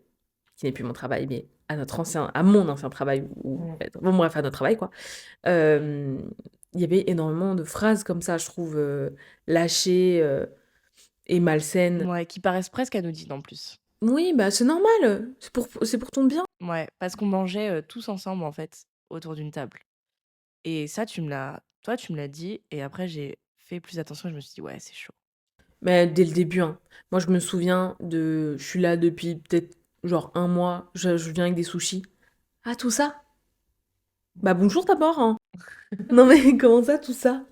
[SPEAKER 1] qui n'est plus mon travail, mais à mon ancien travail, bon bref, à notre travail, quoi, euh, il y avait énormément de phrases comme ça, je trouve, lâchées et malsaines.
[SPEAKER 2] Ouais, qui paraissent presque anodines en plus.
[SPEAKER 1] Oui, bah c'est normal, c'est pour ton bien.
[SPEAKER 2] Ouais, parce qu'on mangeait tous ensemble en fait, autour d'une table. Et ça, toi, tu me l'as dit. Et après, j'ai fait plus attention. Je me suis dit, ouais, c'est chaud.
[SPEAKER 1] Mais dès le début, hein. Moi, je me souviens de... Je suis là depuis peut-être genre un mois, je viens avec des sushis. Ah, tout ça? Bah bonjour d'abord, hein. Non mais comment ça, tout ça?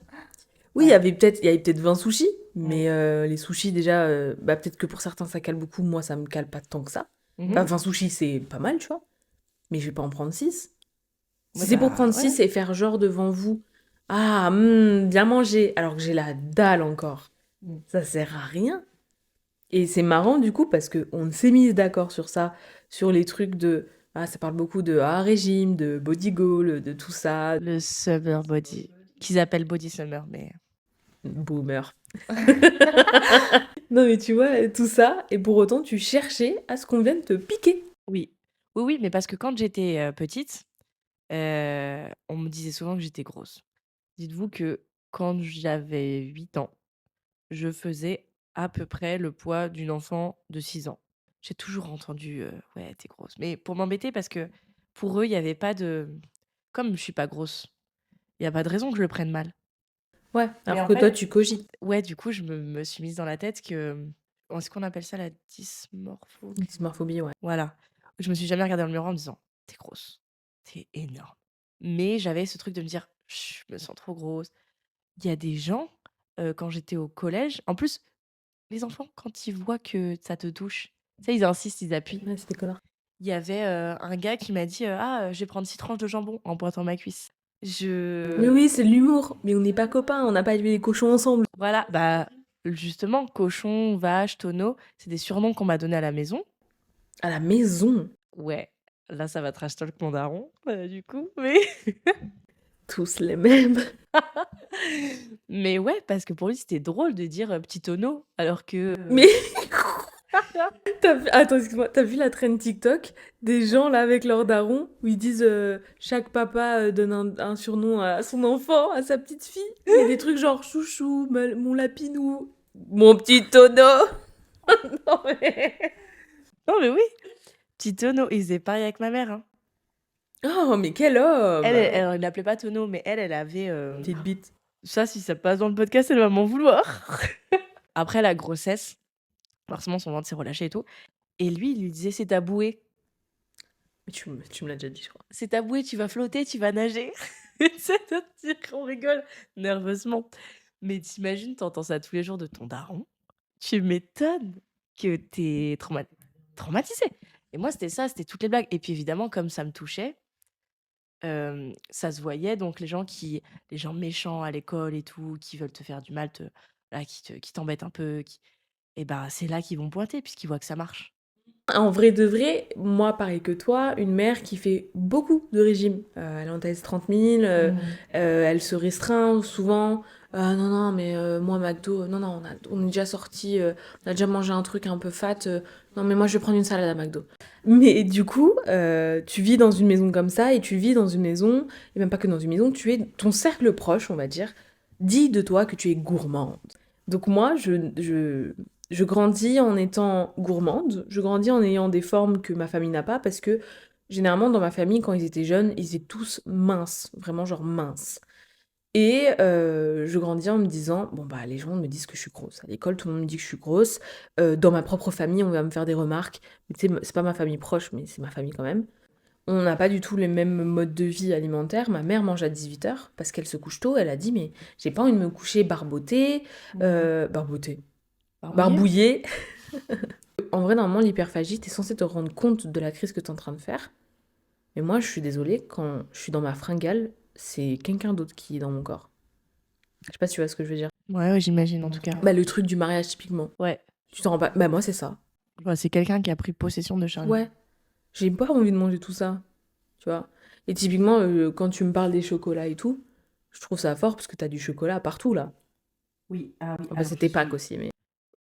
[SPEAKER 1] Oui,
[SPEAKER 2] Ouais.
[SPEAKER 1] il y avait peut-être 20 sushis, mais les sushis déjà, bah peut-être que pour certains ça cale beaucoup, moi ça me cale pas tant que ça. Enfin,
[SPEAKER 2] Mhm.
[SPEAKER 1] 20 sushis c'est pas mal, tu vois, mais je vais pas en prendre 6. Si
[SPEAKER 2] Ouais,
[SPEAKER 1] c'est pour
[SPEAKER 2] bah
[SPEAKER 1] prendre
[SPEAKER 2] ouais.
[SPEAKER 1] 6 et faire genre devant vous, ah, bien manger, alors que j'ai la dalle encore, ça sert à rien. Et c'est marrant du coup parce que on s'est mis d'accord sur ça, sur les trucs de, ah ça parle beaucoup de régime, de body goal, de tout ça,
[SPEAKER 2] Le summer body. Qu'ils appellent body summer, mais.
[SPEAKER 1] boomer. Non mais tu vois, tout ça, et pour autant tu cherchais à ce qu'on vienne te piquer.
[SPEAKER 2] Oui. Oui, oui, mais parce que quand j'étais petite, on me disait souvent que j'étais grosse. Dites-vous que quand j'avais 8 ans, je faisais à peu près le poids d'une enfant de 6 ans. J'ai toujours entendu ouais, t'es grosse. Mais pour m'embêter, parce que pour eux, il n'y avait pas de. Comme je suis pas grosse, Il y a pas de raison que je le prenne mal.
[SPEAKER 1] Ouais,
[SPEAKER 2] Mais
[SPEAKER 1] alors
[SPEAKER 2] en
[SPEAKER 1] que toi,
[SPEAKER 2] fait,
[SPEAKER 1] tu cogites.
[SPEAKER 2] ouais, du coup, je me suis mise dans la tête que est-ce qu'on appelle ça la dysmorphie?
[SPEAKER 1] Dysmorphobie, ouais.
[SPEAKER 2] Voilà. Je me suis jamais regardée dans le miroir en me disant: «Tu grosse, t'es énorme». Mais j'avais ce truc de me dire: «Je me sens trop grosse». Il y a des gens, quand j'étais au collège en plus, les enfants, quand ils voient que ça te touche, tu sais, ils insistent, ils appuient.
[SPEAKER 1] Ouais, c'est des connards.
[SPEAKER 2] Il y avait, un gars qui m'a dit, «Ah, je vais prendre 6 tranches de jambon» en pointant ma cuisse.
[SPEAKER 1] Mais
[SPEAKER 2] Je
[SPEAKER 1] oui, c'est de l'humour. Mais on n'est pas copains, on n'a pas élevé des cochons ensemble.
[SPEAKER 2] Voilà, bah, justement, cochon, vache, tonneau, c'est des surnoms qu'on m'a donnés à la maison.
[SPEAKER 1] À la maison.
[SPEAKER 2] Ouais, là, ça va trash talk mon daron, du coup, mais
[SPEAKER 1] Tous les mêmes.
[SPEAKER 2] mais ouais, parce que pour lui, c'était drôle de dire, petit tonneau, alors que,
[SPEAKER 1] Mais Attends, excuse-moi, t'as vu la trend TikTok des gens là avec leur daron où ils disent chaque papa donne un surnom à son enfant, à sa petite fille. Il y a des trucs genre chouchou, mon lapinou, mon petit tonneau. Non mais...
[SPEAKER 2] non, mais oui, petit tonneau, il faisait pareil avec ma mère, hein.
[SPEAKER 1] Oh, mais quel homme!
[SPEAKER 2] Elle l'appelait pas tonneau, mais elle avait,
[SPEAKER 1] Petite bite.
[SPEAKER 2] ça, si ça passe dans le podcast, elle va m'en vouloir. Après la grossesse, forcément, son ventre s'est relâché et tout, et lui, il lui disait: «C'est ta bouée.
[SPEAKER 1] Mais tu me l'as déjà dit, je crois.
[SPEAKER 2] C'est ta bouée, tu vas flotter, tu vas nager». C'est-à-dire qu'on rigole nerveusement. Mais t'imagines, t'entends ça tous les jours de ton daron, tu m'étonnes que t'es traumatisé. Et moi, c'était ça, c'était toutes les blagues. Et puis évidemment, comme ça me touchait, ça se voyait. Donc les gens méchants à l'école et tout, qui veulent te faire du mal, là, qui t'embêtent un peu, et ben c'est là qu'ils vont pointer puisqu'ils voient que ça marche.
[SPEAKER 1] En vrai de vrai, moi, pareil que toi, une mère qui fait beaucoup de régimes. Elle encaisse 30 000, elle se restreint souvent. Non, non, mais moi, McDo, non, non, on est déjà sorti, on a déjà mangé un truc un peu fat. Non, mais moi, je vais prendre une salade à McDo. Mais du coup, tu vis dans une maison comme ça, et tu vis dans une maison, et même pas que dans une maison, ton cercle proche, on va dire, dit de toi que tu es gourmande. Donc moi, je grandis en étant gourmande, je grandis en ayant des formes que ma famille n'a pas parce que généralement dans ma famille, quand ils étaient jeunes, ils étaient tous minces, vraiment genre minces. Et je grandis en me disant, bon bah les gens me disent que je suis grosse. À l'école, tout le monde me dit que je suis grosse. Dans ma propre famille, on va me faire des remarques. Mais tu sais, c'est pas ma famille proche, mais c'est ma famille quand même. On n'a pas du tout les mêmes modes de vie alimentaires. Ma mère mange à 18 h parce qu'elle se couche tôt. Elle a dit, mais j'ai pas envie de me coucher barbotée. Barbotée.
[SPEAKER 2] Barbouillé.
[SPEAKER 1] Barbouillée. En vrai, normalement, l'hyperphagie, t'es censé te rendre compte de la crise que t'es en train de faire. Mais moi, je suis désolée, quand je suis dans ma fringale, c'est quelqu'un d'autre qui est dans mon corps. Je sais pas si tu vois ce que je veux dire.
[SPEAKER 2] Ouais, j'imagine en tout cas.
[SPEAKER 1] Bah, le truc du mariage, typiquement.
[SPEAKER 2] Ouais.
[SPEAKER 1] Tu t'en rends pas... Bah, moi, c'est ça.
[SPEAKER 2] Bah, c'est quelqu'un qui a pris possession de Charlie.
[SPEAKER 1] Ouais. J'ai pas envie de manger tout ça. Tu vois. Et typiquement, quand tu me parles des chocolats et tout, je trouve ça fort parce que t'as du chocolat partout, là.
[SPEAKER 2] Oui, ah oui.
[SPEAKER 1] Enfin, c'était Pâques aussi, mais...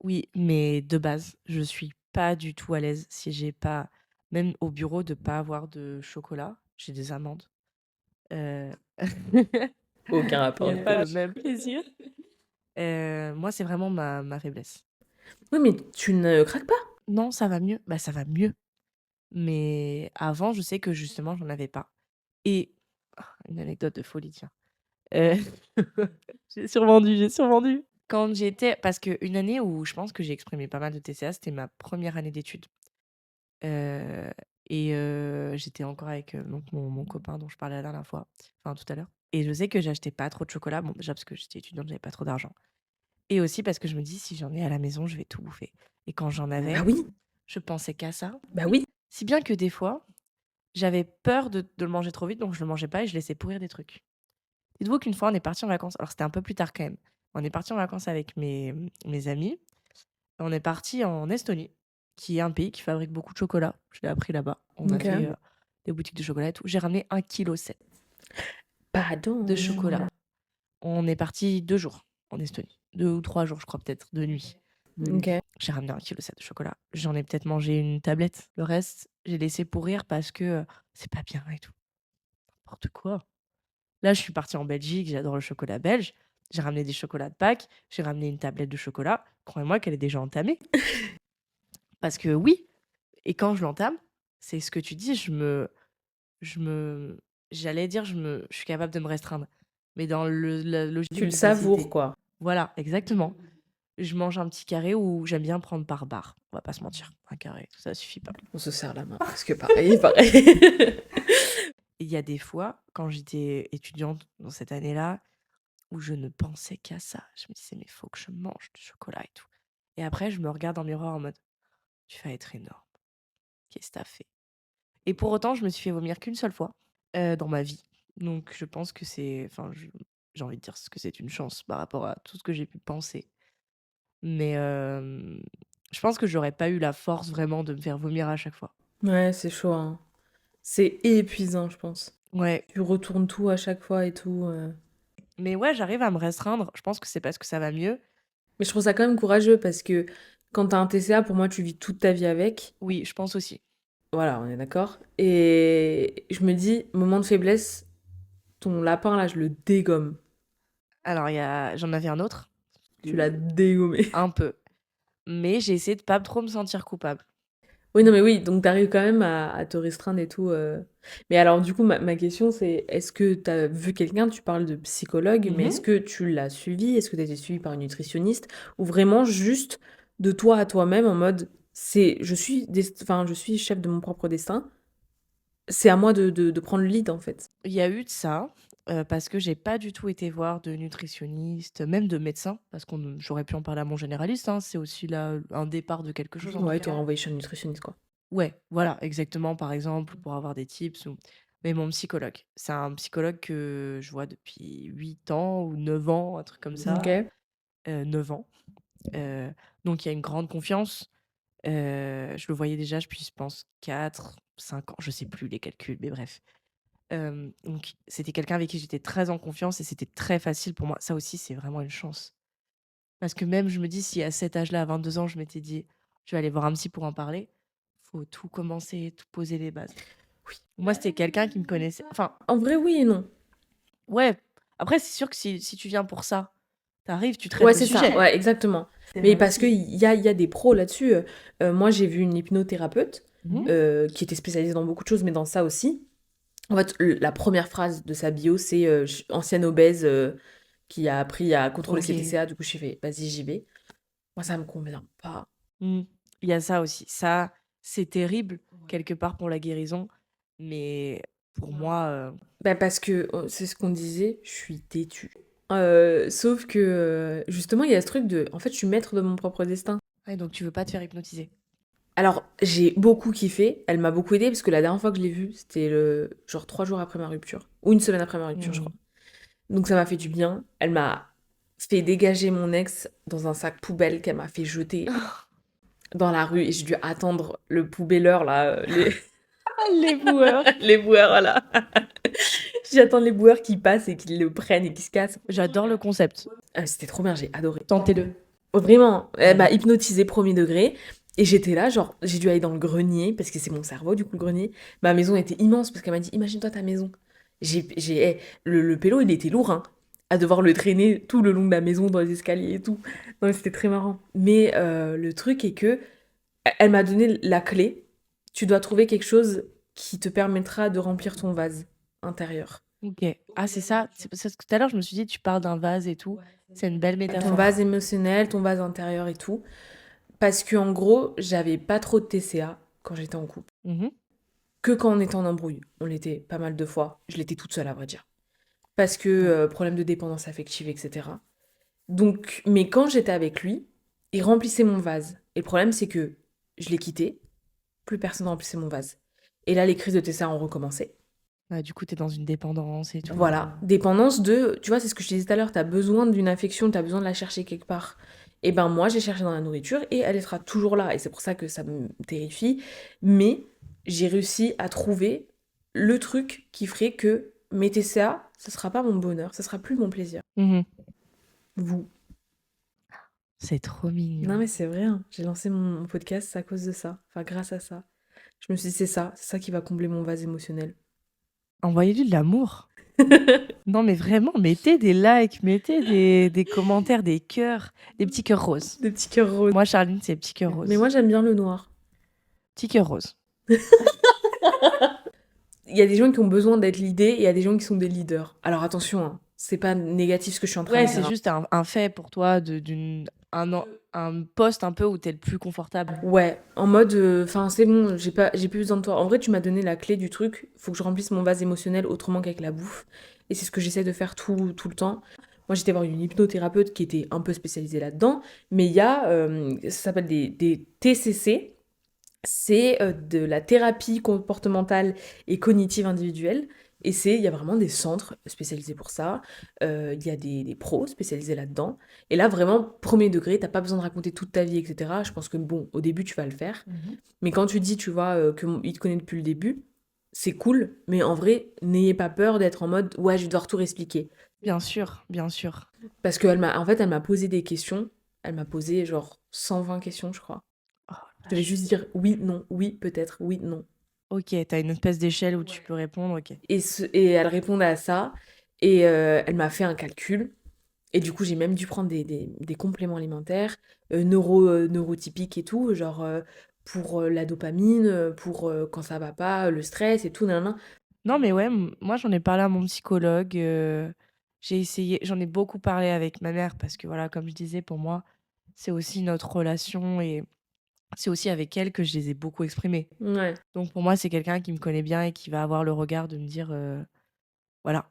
[SPEAKER 2] Oui, mais de base, je suis pas du tout à l'aise si j'ai pas, même au bureau, de pas avoir de chocolat. J'ai des amandes. Euh,
[SPEAKER 1] Aucun
[SPEAKER 2] Il
[SPEAKER 1] rapport.
[SPEAKER 2] n'y a pas le même plaisir. Moi, c'est vraiment ma faiblesse.
[SPEAKER 1] Oui, mais tu ne craques pas.
[SPEAKER 2] Non, ça va mieux. Bah, ça va mieux. Mais avant, je sais que justement, j'en avais pas. Et une anecdote de folie, tiens. Euh, j'ai survendu. Quand j'étais, parce qu'une année où je pense que j'ai exprimé pas mal de TCA, c'était ma première année d'études. Euh, et j'étais encore avec donc mon copain dont je parlais la dernière fois, enfin tout à l'heure. Et je sais que j'achetais pas trop de chocolat. Bon, déjà parce que j'étais étudiante, j'avais pas trop d'argent. Et aussi parce que je me dis, si j'en ai à la maison, je vais tout bouffer. Et quand j'en avais,
[SPEAKER 1] Bah oui.
[SPEAKER 2] je pensais qu'à ça.
[SPEAKER 1] Bah oui.
[SPEAKER 2] Si bien que des fois, j'avais peur de le manger trop vite, donc je le mangeais pas et je laissais pourrir des trucs. Dites-vous qu'une fois, on est parti en vacances. Alors, c'était un peu plus tard quand même. On est parti en vacances avec mes amis. On est parti en Estonie, qui est un pays qui fabrique beaucoup de chocolat. Je l'ai appris là-bas. On a
[SPEAKER 1] Ok.
[SPEAKER 2] fait des boutiques de chocolat et tout. J'ai ramené 1,7 kg
[SPEAKER 1] Pardon.
[SPEAKER 2] de chocolat. On est parti 2 jours en Estonie. 2 ou 3 jours, je crois, peut-être, de nuit.
[SPEAKER 1] Ok.
[SPEAKER 2] J'ai ramené 1,7 kg de chocolat. J'en ai peut-être mangé une tablette. Le reste, j'ai laissé pourrir parce que c'est pas bien et tout. N'importe quoi. Là, je suis partie en Belgique, j'adore le chocolat belge. J'ai ramené des chocolats de Pâques, j'ai ramené une tablette de chocolat. Croyez-moi qu'elle est déjà entamée. Parce que oui, et quand je l'entame, c'est ce que tu dis, j'allais dire, je suis capable de me restreindre. mais dans la logique
[SPEAKER 1] Tu le
[SPEAKER 2] de
[SPEAKER 1] savoures,
[SPEAKER 2] satiété.
[SPEAKER 1] quoi.
[SPEAKER 2] Voilà, exactement. Je mange un petit carré ou j'aime bien prendre par barre. On va pas se mentir. Un carré, ça suffit pas.
[SPEAKER 1] On se serre la main, parce que pareil.
[SPEAKER 2] Il y a des fois, quand j'étais étudiante dans cette année-là, où je ne pensais qu'à ça. Je me disais, mais faut que je mange du chocolat et tout. Et après, je me regarde dans le miroir en mode, tu vas être énorme. Qu'est-ce que t'as fait? Et pour autant, je me suis fait vomir qu'une seule fois dans ma vie. Donc, je pense que c'est. Enfin, j'ai envie de dire que c'est une chance par rapport à tout ce que j'ai pu penser. Mais je pense que j'aurais pas eu la force vraiment de me faire vomir à chaque fois.
[SPEAKER 1] Ouais, c'est chaud, hein. C'est épuisant, je pense.
[SPEAKER 2] Ouais.
[SPEAKER 1] Tu retournes tout à chaque fois et tout.
[SPEAKER 2] Mais ouais, j'arrive à me restreindre. Je pense que c'est parce que ça va mieux.
[SPEAKER 1] Mais je trouve ça quand même courageux parce que quand t'as un TCA, pour moi, tu vis toute ta vie avec.
[SPEAKER 2] Oui, je pense aussi.
[SPEAKER 1] Voilà, on est d'accord. Et je me dis, moment de faiblesse, ton lapin là, je le dégomme.
[SPEAKER 2] Alors, j'en avais un autre.
[SPEAKER 1] Tu l'as dégommé.
[SPEAKER 2] Un peu. Mais j'ai essayé de pas trop me sentir coupable.
[SPEAKER 1] Oui, non, mais oui, donc t'arrives quand même à te restreindre et tout. Mais alors, du coup, ma question, c'est est-ce que t'as vu quelqu'un, tu parles de psychologue, mais est-ce que tu l'as suivi? Est-ce que t'as été suivi par une nutritionniste? Ou vraiment juste de toi à toi-même en mode, enfin, je suis chef de mon propre destin, c'est à moi de prendre le lead en fait.
[SPEAKER 2] Il y a eu de ça, parce que j'ai pas du tout été voir de nutritionniste, même de médecin, parce qu'on j'aurais pu en parler à mon généraliste, hein, c'est aussi là, un départ de quelque chose en tout
[SPEAKER 1] Ouais,
[SPEAKER 2] cas.
[SPEAKER 1] t'auras envoyé chez un nutritionniste, quoi.
[SPEAKER 2] Ouais, voilà, exactement, par exemple, pour avoir des tips ou mais mon psychologue, c'est un psychologue que je vois depuis 8 ans ou 9 ans, un truc comme ça,
[SPEAKER 1] Ok.
[SPEAKER 2] 9 ans, donc il y a une grande confiance. Je le voyais déjà depuis, je pense, 4, 5 ans, je sais plus les calculs, mais bref. Donc c'était quelqu'un avec qui j'étais très en confiance et c'était très facile pour moi. Ça aussi, c'est vraiment une chance. Parce que même, je me dis, si à cet âge-là, à 22 ans, je m'étais dit, je vais aller voir un psy pour en parler, faut tout commencer, tout poser les bases.
[SPEAKER 1] Oui.
[SPEAKER 2] Moi, c'était quelqu'un qui me connaissait. Enfin,
[SPEAKER 1] En vrai, oui et non.
[SPEAKER 2] ouais. Après, c'est sûr que si tu viens pour ça, t'arrives, tu traites
[SPEAKER 1] Ouais,
[SPEAKER 2] le
[SPEAKER 1] c'est ça,
[SPEAKER 2] sujet.
[SPEAKER 1] ouais, exactement. Mais parce qu'il y a des pros là-dessus. Moi, j'ai vu une hypnothérapeute
[SPEAKER 2] Mhm.
[SPEAKER 1] qui était spécialisée dans beaucoup de choses, mais dans ça aussi. En fait, la première phrase de sa bio, c'est ancienne obèse qui a appris à contrôler ses
[SPEAKER 2] Ok.
[SPEAKER 1] TCA. Du coup, j'ai fait, vas-y, j'y vais. Moi, ça me convient pas.
[SPEAKER 2] Mm. Il y a ça aussi. Ça, c'est terrible, quelque part, pour la guérison. Mais pour moi,
[SPEAKER 1] Bah, parce que c'est ce qu'on disait, je suis têtue. Sauf que justement, il y a ce truc de. En fait, je suis maître de mon propre destin.
[SPEAKER 2] ouais, donc tu veux pas te faire hypnotiser.
[SPEAKER 1] Alors, j'ai beaucoup kiffé. Elle m'a beaucoup aidée parce que la dernière fois que je l'ai vue, c'était genre 3 jours après ma rupture. Ou une semaine après ma rupture, je crois. Donc, ça m'a fait du bien. Elle m'a fait dégager mon ex dans un sac poubelle qu'elle m'a fait jeter dans la rue. Et j'ai dû attendre le poubelleur, là.
[SPEAKER 2] Les boueurs.
[SPEAKER 1] Les boueurs, voilà. J'ai attendu les boueurs qui passent et qui le prennent et qui se cassent.
[SPEAKER 2] J'adore le concept.
[SPEAKER 1] C'était trop bien, j'ai adoré.
[SPEAKER 2] Tentez-le.
[SPEAKER 1] Oh, vraiment, elle m'a
[SPEAKER 2] Allez.
[SPEAKER 1] hypnotisé premier degré. Et j'étais là, genre, j'ai dû aller dans le grenier, parce que c'est mon cerveau, du coup, le grenier. Ma maison était immense, parce qu'elle m'a dit, imagine-toi ta maison. Le pélo, il était lourd, hein, à devoir le traîner tout le long de la maison, dans les escaliers et tout. Non, mais c'était très marrant. Mais le truc est que, elle m'a donné la clé. Tu dois trouver quelque chose qui te permettra de remplir ton vase intérieur.
[SPEAKER 2] Ok. Ah, c'est ça. C'est parce que tout à l'heure, je me suis dit, tu parles d'un vase et tout. C'est une belle
[SPEAKER 1] Ton
[SPEAKER 2] métaphore.
[SPEAKER 1] vase émotionnel, ton vase intérieur et tout. Parce que en gros, j'avais pas trop de TCA quand j'étais en couple.
[SPEAKER 2] Mhm.
[SPEAKER 1] Que quand on était en embrouille. On l'était pas mal de fois. Je l'étais toute seule, à vrai dire. Parce que problème de dépendance affective, etc. Donc, mais quand j'étais avec lui, il remplissait mon vase. Et le problème, c'est que je l'ai quitté, plus personne ne remplissait mon vase. Et là, les crises de TCA ont recommencé.
[SPEAKER 2] Ouais, du coup, t'es dans une dépendance et tout.
[SPEAKER 1] Voilà, dépendance de, tu vois, c'est ce que je te disais tout à l'heure, t'as besoin d'une affection, t'as besoin de la chercher quelque part. Et ben moi, j'ai cherché dans la nourriture et elle sera toujours là. Et c'est pour ça que ça me terrifie. Mais j'ai réussi à trouver le truc qui ferait que mes TCA, ça sera pas mon bonheur, ça sera plus mon plaisir.
[SPEAKER 2] Mhm.
[SPEAKER 1] Vous.
[SPEAKER 2] C'est trop mignon.
[SPEAKER 1] Non mais c'est vrai, hein. J'ai lancé mon podcast à cause de ça. Enfin, grâce à ça. Je me suis dit, c'est ça qui va combler mon vase émotionnel.
[SPEAKER 2] Envoyez-lui de l'amour. Non, mais vraiment, mettez des likes, mettez des commentaires, des cœurs, des petits cœurs roses.
[SPEAKER 1] Des petits cœurs roses.
[SPEAKER 2] Moi, Charline, c'est petits cœurs roses.
[SPEAKER 1] Mais moi, j'aime bien le noir.
[SPEAKER 2] Petit cœur rose.
[SPEAKER 1] Il y a des gens qui ont besoin d'être leadés et il y a des gens qui sont des leaders. Alors attention, hein, C'est pas négatif ce que je suis en train
[SPEAKER 2] Ouais,
[SPEAKER 1] de
[SPEAKER 2] c'est
[SPEAKER 1] dire, hein.
[SPEAKER 2] juste un fait pour toi un poste un peu où t'es le plus confortable.
[SPEAKER 1] Ouais, en mode, enfin c'est bon, j'ai plus besoin de toi. En vrai, tu m'as donné la clé du truc. Faut que je remplisse mon vase émotionnel autrement qu'avec la bouffe. Et c'est ce que j'essaie de faire tout le temps. Moi, j'étais voir une hypnothérapeute qui était un peu spécialisée là-dedans. Mais il y a, ça s'appelle des TCC. C'est de la thérapie comportementale et cognitive individuelle. Et il y a vraiment des centres spécialisés pour ça. Il y a des pros spécialisés là-dedans. Et là, vraiment, premier degré, t'as pas besoin de raconter toute ta vie, etc. Je pense que, bon, au début, tu vas le faire. Mais quand tu dis, tu vois, qu'il te connaît depuis le début, c'est cool. Mais en vrai, n'ayez pas peur d'être en mode, ouais, je vais devoir tout réexpliquer.
[SPEAKER 2] Bien sûr, bien sûr.
[SPEAKER 1] Parce en fait, elle m'a posé des questions. Elle m'a posé genre 120 questions, je crois.
[SPEAKER 2] Oh,
[SPEAKER 1] Je devais juste dire oui, non, oui, peut-être, oui, non.
[SPEAKER 2] ok, t'as une espèce d'échelle où tu peux répondre, ok.
[SPEAKER 1] Et elle répondait à ça. Et elle m'a fait un calcul. Et du coup, j'ai même dû prendre des compléments alimentaires, neurotypiques et tout, genre pour la dopamine, pour quand ça va pas, le stress et tout, nan, nan.
[SPEAKER 2] Non, mais ouais, moi j'en ai parlé à mon psychologue. J'ai essayé, j'en ai beaucoup parlé avec ma mère parce que voilà, comme je disais, pour moi, c'est aussi notre relation et c'est aussi avec elle que je les ai beaucoup exprimés.
[SPEAKER 1] Ouais.
[SPEAKER 2] Donc pour moi, c'est quelqu'un qui me connaît bien et qui va avoir le regard de me dire, voilà,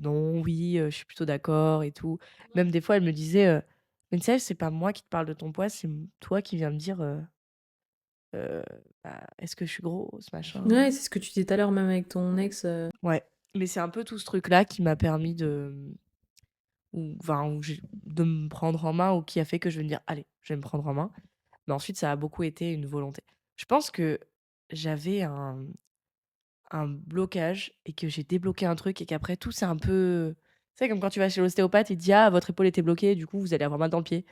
[SPEAKER 2] non, oui, je suis plutôt d'accord et tout. Même des fois, elle me disait, mais tu sais, c'est pas moi qui te parle de ton poids, c'est toi qui viens me dire, euh, bah, est-ce que je suis grosse, machin.
[SPEAKER 1] Ouais, c'est ce que tu disais tout à l'heure, même avec ton ex.
[SPEAKER 2] Ouais, mais c'est un peu tout ce truc-là qui m'a permis de me prendre en main ou qui a fait que je vais me dire, allez, je vais me prendre en main. Mais ensuite, ça a beaucoup été une volonté. Je pense que j'avais un blocage et que j'ai débloqué un truc et qu'après tout, c'est un peu. Tu sais, comme quand tu vas chez l'ostéopathe, il te dit, ah, votre épaule était bloquée, du coup, vous allez avoir mal dans le pied.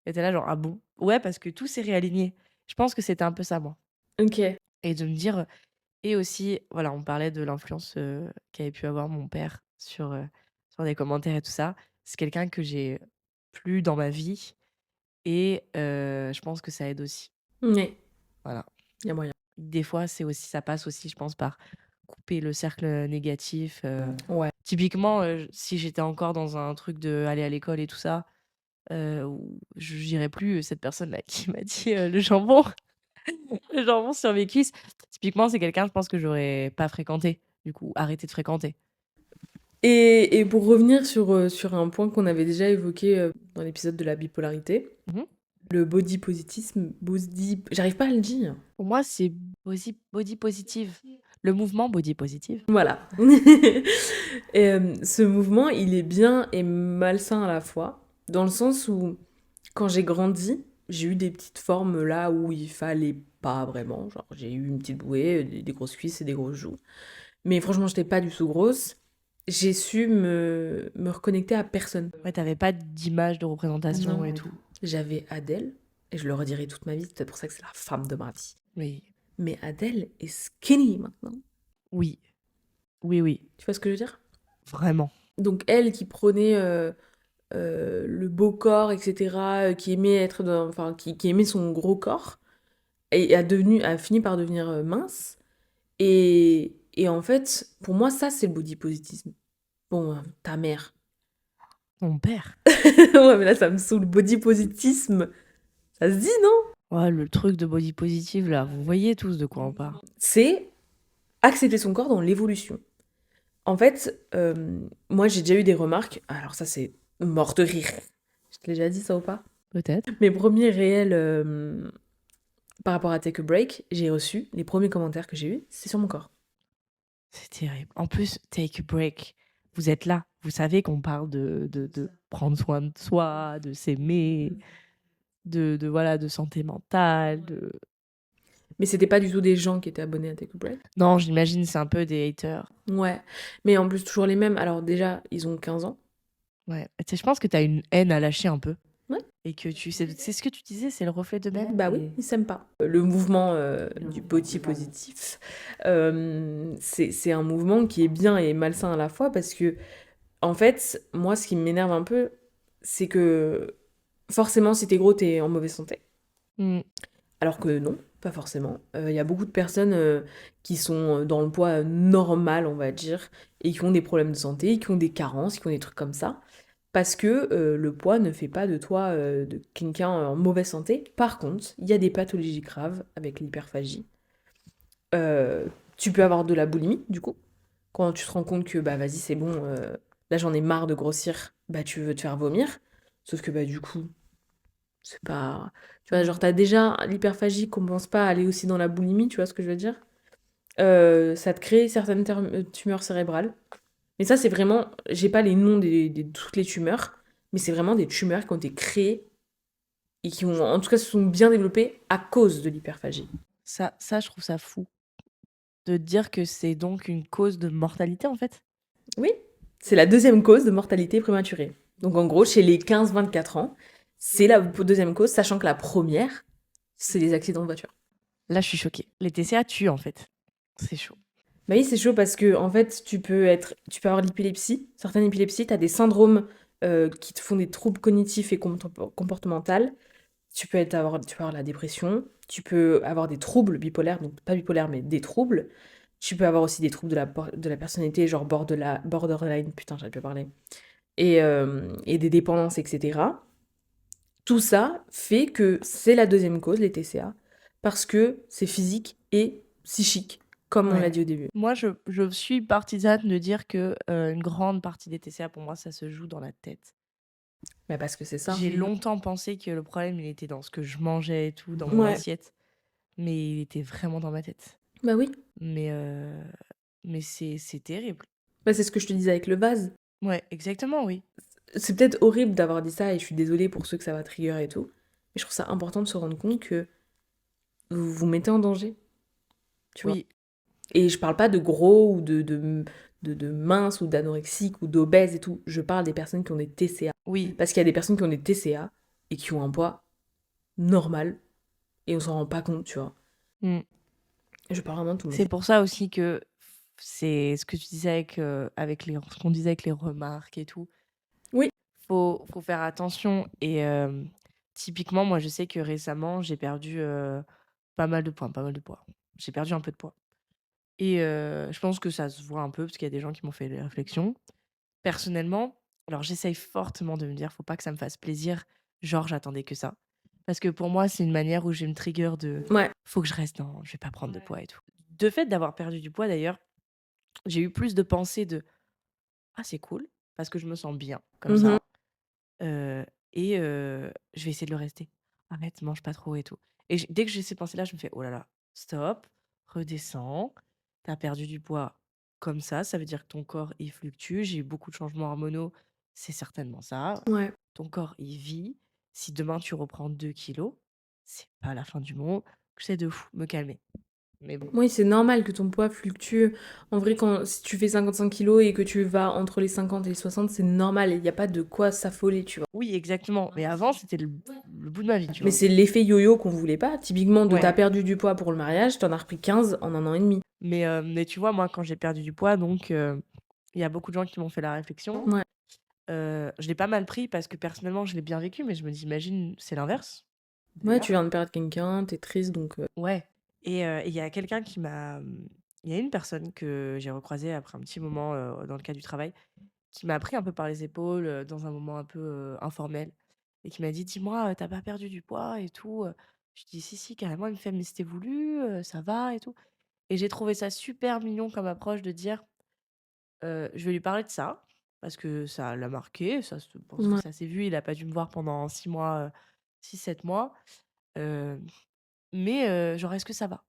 [SPEAKER 2] Et t'es là, genre, ah bon? Ouais, parce que tout s'est réaligné. Je pense que c'était un peu ça, moi.
[SPEAKER 1] Ok.
[SPEAKER 2] Et de me dire. Et aussi, voilà, on parlait de l'influence qu'avait pu avoir mon père sur des commentaires et tout ça. C'est quelqu'un que j'ai plus dans ma vie et je pense que ça aide aussi.
[SPEAKER 1] Ouais,
[SPEAKER 2] Voilà.
[SPEAKER 1] il y a moyen.
[SPEAKER 2] Des fois, ça passe aussi, je pense, par couper le cercle négatif.
[SPEAKER 1] Ouais.
[SPEAKER 2] Typiquement, si j'étais encore dans un truc de aller à l'école et tout ça, où je n'irais plus cette personne-là qui m'a dit le jambon. Le jambon sur mes cuisses. Typiquement, c'est quelqu'un, je pense que j'aurais pas fréquenté. Du coup, arrêté de fréquenter.
[SPEAKER 1] Et pour revenir sur un point qu'on avait déjà évoqué dans l'épisode de la bipolarité,
[SPEAKER 2] Mhm.
[SPEAKER 1] le j'arrive pas à le dire.
[SPEAKER 2] Pour moi, c'est body positive. Le mouvement body positive.
[SPEAKER 1] Voilà. Et, ce mouvement, il est bien et malsain à la fois, dans le sens où, quand j'ai grandi, j'ai eu des petites formes là où il fallait pas vraiment. Genre, j'ai eu une petite bouée, des grosses cuisses et des grosses joues. Mais franchement, j'étais pas du tout grosse. J'ai su me reconnecter à personne.
[SPEAKER 2] Ouais, t'avais pas d'image de représentation
[SPEAKER 1] Non.
[SPEAKER 2] et tout.
[SPEAKER 1] J'avais Adèle, et je le redirai toute ma vie, c'est peut-être pour ça que c'est la femme de ma vie.
[SPEAKER 2] Oui.
[SPEAKER 1] Mais Adèle est skinny maintenant.
[SPEAKER 2] Oui. Oui, oui.
[SPEAKER 1] Tu vois ce que je veux dire?
[SPEAKER 2] Vraiment.
[SPEAKER 1] Donc elle qui prenait le beau corps, etc., qui aimait être enfin, qui aimait son gros corps, et a fini par devenir mince. Et en fait, pour moi, ça, c'est le body positivisme. Bon, ta mère.
[SPEAKER 2] Mon père.
[SPEAKER 1] Ouais, mais là, ça me saoule. Body positivisme. Ça se dit, non?
[SPEAKER 2] Ouais, le truc de body positive, là, vous voyez tous de quoi on parle.
[SPEAKER 1] C'est accepter son corps dans l'évolution. En fait, moi, j'ai déjà eu des remarques. Alors ça, c'est mort de rire. Je te l'ai déjà dit, ça ou pas?
[SPEAKER 2] Peut-être.
[SPEAKER 1] Mes premiers réels par rapport à Take a Break, j'ai reçu, les premiers commentaires que j'ai eus, c'est sur mon corps.
[SPEAKER 2] C'est terrible. En plus, take a break. Vous êtes là. Vous savez qu'on parle de prendre soin de soi, de s'aimer, voilà, de santé mentale.
[SPEAKER 1] Mais c'était pas du tout des gens qui étaient abonnés à Take a Break.
[SPEAKER 2] Non, j'imagine c'est un peu des haters.
[SPEAKER 1] Ouais, mais en plus, toujours les mêmes. Alors déjà, ils ont 15 ans.
[SPEAKER 2] Ouais. Tu sais, je pense que tu as une haine à lâcher un peu.
[SPEAKER 1] Ouais.
[SPEAKER 2] Et que c'est ce que tu disais, c'est le reflet d'eux-mêmes.
[SPEAKER 1] Bah oui, ils s'aiment pas. Le mouvement du body positif, c'est un mouvement qui est bien et malsain à la fois parce que, en fait, moi, ce qui m'énerve un peu, c'est que forcément, si t'es gros, t'es en mauvaise santé.
[SPEAKER 2] Mm.
[SPEAKER 1] Alors que non. Pas forcément. Il y a beaucoup de personnes qui sont dans le poids normal, on va dire, et qui ont des problèmes de santé, qui ont des carences, qui ont des trucs comme ça, parce que le poids ne fait pas de toi de quelqu'un en mauvaise santé. Par contre, il y a des pathologies graves avec l'hyperphagie. Tu peux avoir de la boulimie, du coup, quand tu te rends compte que, bah vas-y, c'est bon, là j'en ai marre de grossir, bah tu veux te faire vomir. Sauf que, bah du coup, c'est pas... Tu vois, genre, t'as déjà l'hyperphagie, commence pas à aller aussi dans la boulimie, tu vois ce que je veux dire? Ça te crée certaines tumeurs cérébrales. Mais ça, c'est vraiment... J'ai pas les noms de toutes les tumeurs, mais c'est vraiment des tumeurs qui ont été créées et qui ont, en tout cas, se sont bien développées à cause de l'hyperphagie.
[SPEAKER 2] Ça, je trouve ça fou. De dire que c'est donc une cause de mortalité, en fait.
[SPEAKER 1] Oui, c'est la deuxième cause de mortalité prématurée. Donc, en gros, chez les 15-24 ans, c'est la deuxième cause, sachant que la première, c'est les accidents de voiture.
[SPEAKER 2] Là, je suis choquée. Les TCA tuent, en fait. C'est chaud.
[SPEAKER 1] Bah oui, c'est chaud parce que en fait, tu peux avoir l'épilepsie. Certaines épilepsies, tu as des syndromes qui te font des troubles cognitifs et comportementaux. Tu peux avoir la dépression. Tu peux avoir des troubles bipolaires, donc pas bipolaires, mais des troubles. Tu peux avoir aussi des troubles de la personnalité, genre borderline, putain, j'arrive plus à parler. Et des dépendances, etc. Tout ça fait que c'est la deuxième cause, les TCA, parce que c'est physique et psychique, comme on l'a
[SPEAKER 2] Ouais.
[SPEAKER 1] dit au début.
[SPEAKER 2] Moi, je suis partisane de dire que une grande partie des TCA, pour moi, ça se joue dans la tête.
[SPEAKER 1] Mais parce que c'est ça.
[SPEAKER 2] J'ai longtemps pensé que le problème, il était dans ce que je mangeais et tout, dans mon
[SPEAKER 1] Ouais,
[SPEAKER 2] assiette. Mais il était vraiment dans ma tête.
[SPEAKER 1] bah oui.
[SPEAKER 2] Mais, c'est terrible.
[SPEAKER 1] Bah, c'est ce que je te disais avec le vase.
[SPEAKER 2] Ouais, exactement, oui.
[SPEAKER 1] C'est peut-être horrible d'avoir dit ça et je suis désolée pour ceux que ça va trigger et tout. Mais je trouve ça important de se rendre compte que vous vous mettez en danger, tu vois.
[SPEAKER 2] Oui,
[SPEAKER 1] Et je parle pas de gros ou de minces ou d'anorexiques ou d'obèses et tout. Je parle des personnes qui ont des TCA.
[SPEAKER 2] oui.
[SPEAKER 1] Parce qu'il y a des personnes qui ont des TCA et qui ont un poids normal et on s'en rend pas compte, tu vois.
[SPEAKER 2] Mm.
[SPEAKER 1] Je parle vraiment de tout le monde.
[SPEAKER 2] C'est pour ça aussi que c'est ce que tu disais avec ce qu'on disait avec les remarques et tout.
[SPEAKER 1] Oui.
[SPEAKER 2] Faut faire attention. Et typiquement, moi, je sais que récemment, j'ai perdu pas mal de poids, pas mal de poids. J'ai perdu un peu de poids. Et je pense que ça se voit un peu parce qu'il y a des gens qui m'ont fait des réflexions. Personnellement, alors j'essaye fortement de me dire, faut pas que ça me fasse plaisir, genre j'attendais que ça. Parce que pour moi, c'est une manière où j'ai une trigger de
[SPEAKER 1] Ouais.
[SPEAKER 2] faut que je reste, non, je vais pas prendre de poids et tout. De fait d'avoir perdu du poids d'ailleurs, j'ai eu plus de pensées de ah, c'est cool, parce que je me sens bien comme
[SPEAKER 1] Mhm.
[SPEAKER 2] ça. euh, et je vais essayer de le rester. Arrête, mange pas trop et tout. Et dès que j'ai ces pensées-là, je me fais oh là là, stop, redescends. T'as perdu du poids comme ça veut dire que ton corps il fluctue. J'ai eu beaucoup de changements hormonaux, c'est certainement ça.
[SPEAKER 1] Ouais.
[SPEAKER 2] Ton corps il vit. Si demain tu reprends 2 kilos, c'est pas la fin du monde. J'essaie de fou, me calmer. Mais bon.
[SPEAKER 1] Oui, c'est normal que ton poids fluctue. En vrai, si tu fais 55 kilos et que tu vas entre les 50 et les 60, c'est normal. Il n'y a pas de quoi s'affoler, tu vois.
[SPEAKER 2] Oui, exactement. Mais avant, c'était le bout de ma vie, tu
[SPEAKER 1] Mais
[SPEAKER 2] vois.
[SPEAKER 1] c'est l'effet yo-yo qu'on voulait pas. Typiquement, de
[SPEAKER 2] Ouais.
[SPEAKER 1] t'as perdu du poids pour le mariage, t'en as repris 15 en un an et demi.
[SPEAKER 2] Mais tu vois, moi, quand j'ai perdu du poids, donc il y a beaucoup de gens qui m'ont fait la réflexion.
[SPEAKER 1] Ouais.
[SPEAKER 2] Je l'ai pas mal pris parce que personnellement, je l'ai bien vécu, mais je me dis, imagine, c'est l'inverse.
[SPEAKER 1] Ouais, tu viens de perdre quelqu'un, t'es triste, donc...
[SPEAKER 2] Ouais. Et il y a quelqu'un qui m'a. Il y a une personne que j'ai recroisée après un petit moment dans le cadre du travail qui m'a pris un peu par les épaules dans un moment un peu informel et qui m'a dit, dis-moi, t'as pas perdu du poids et tout. Je dis, si, si, carrément. Il me fait, mais c'était voulu, ça va et tout. Et j'ai trouvé ça super mignon comme approche de dire, je vais lui parler de ça, parce que ça l'a marqué, je pense que
[SPEAKER 1] Ouais.
[SPEAKER 2] ça s'est vu, il a pas dû me voir pendant 6 mois, 6-7 mois, heu, mais genre: «Est-ce que ça va?»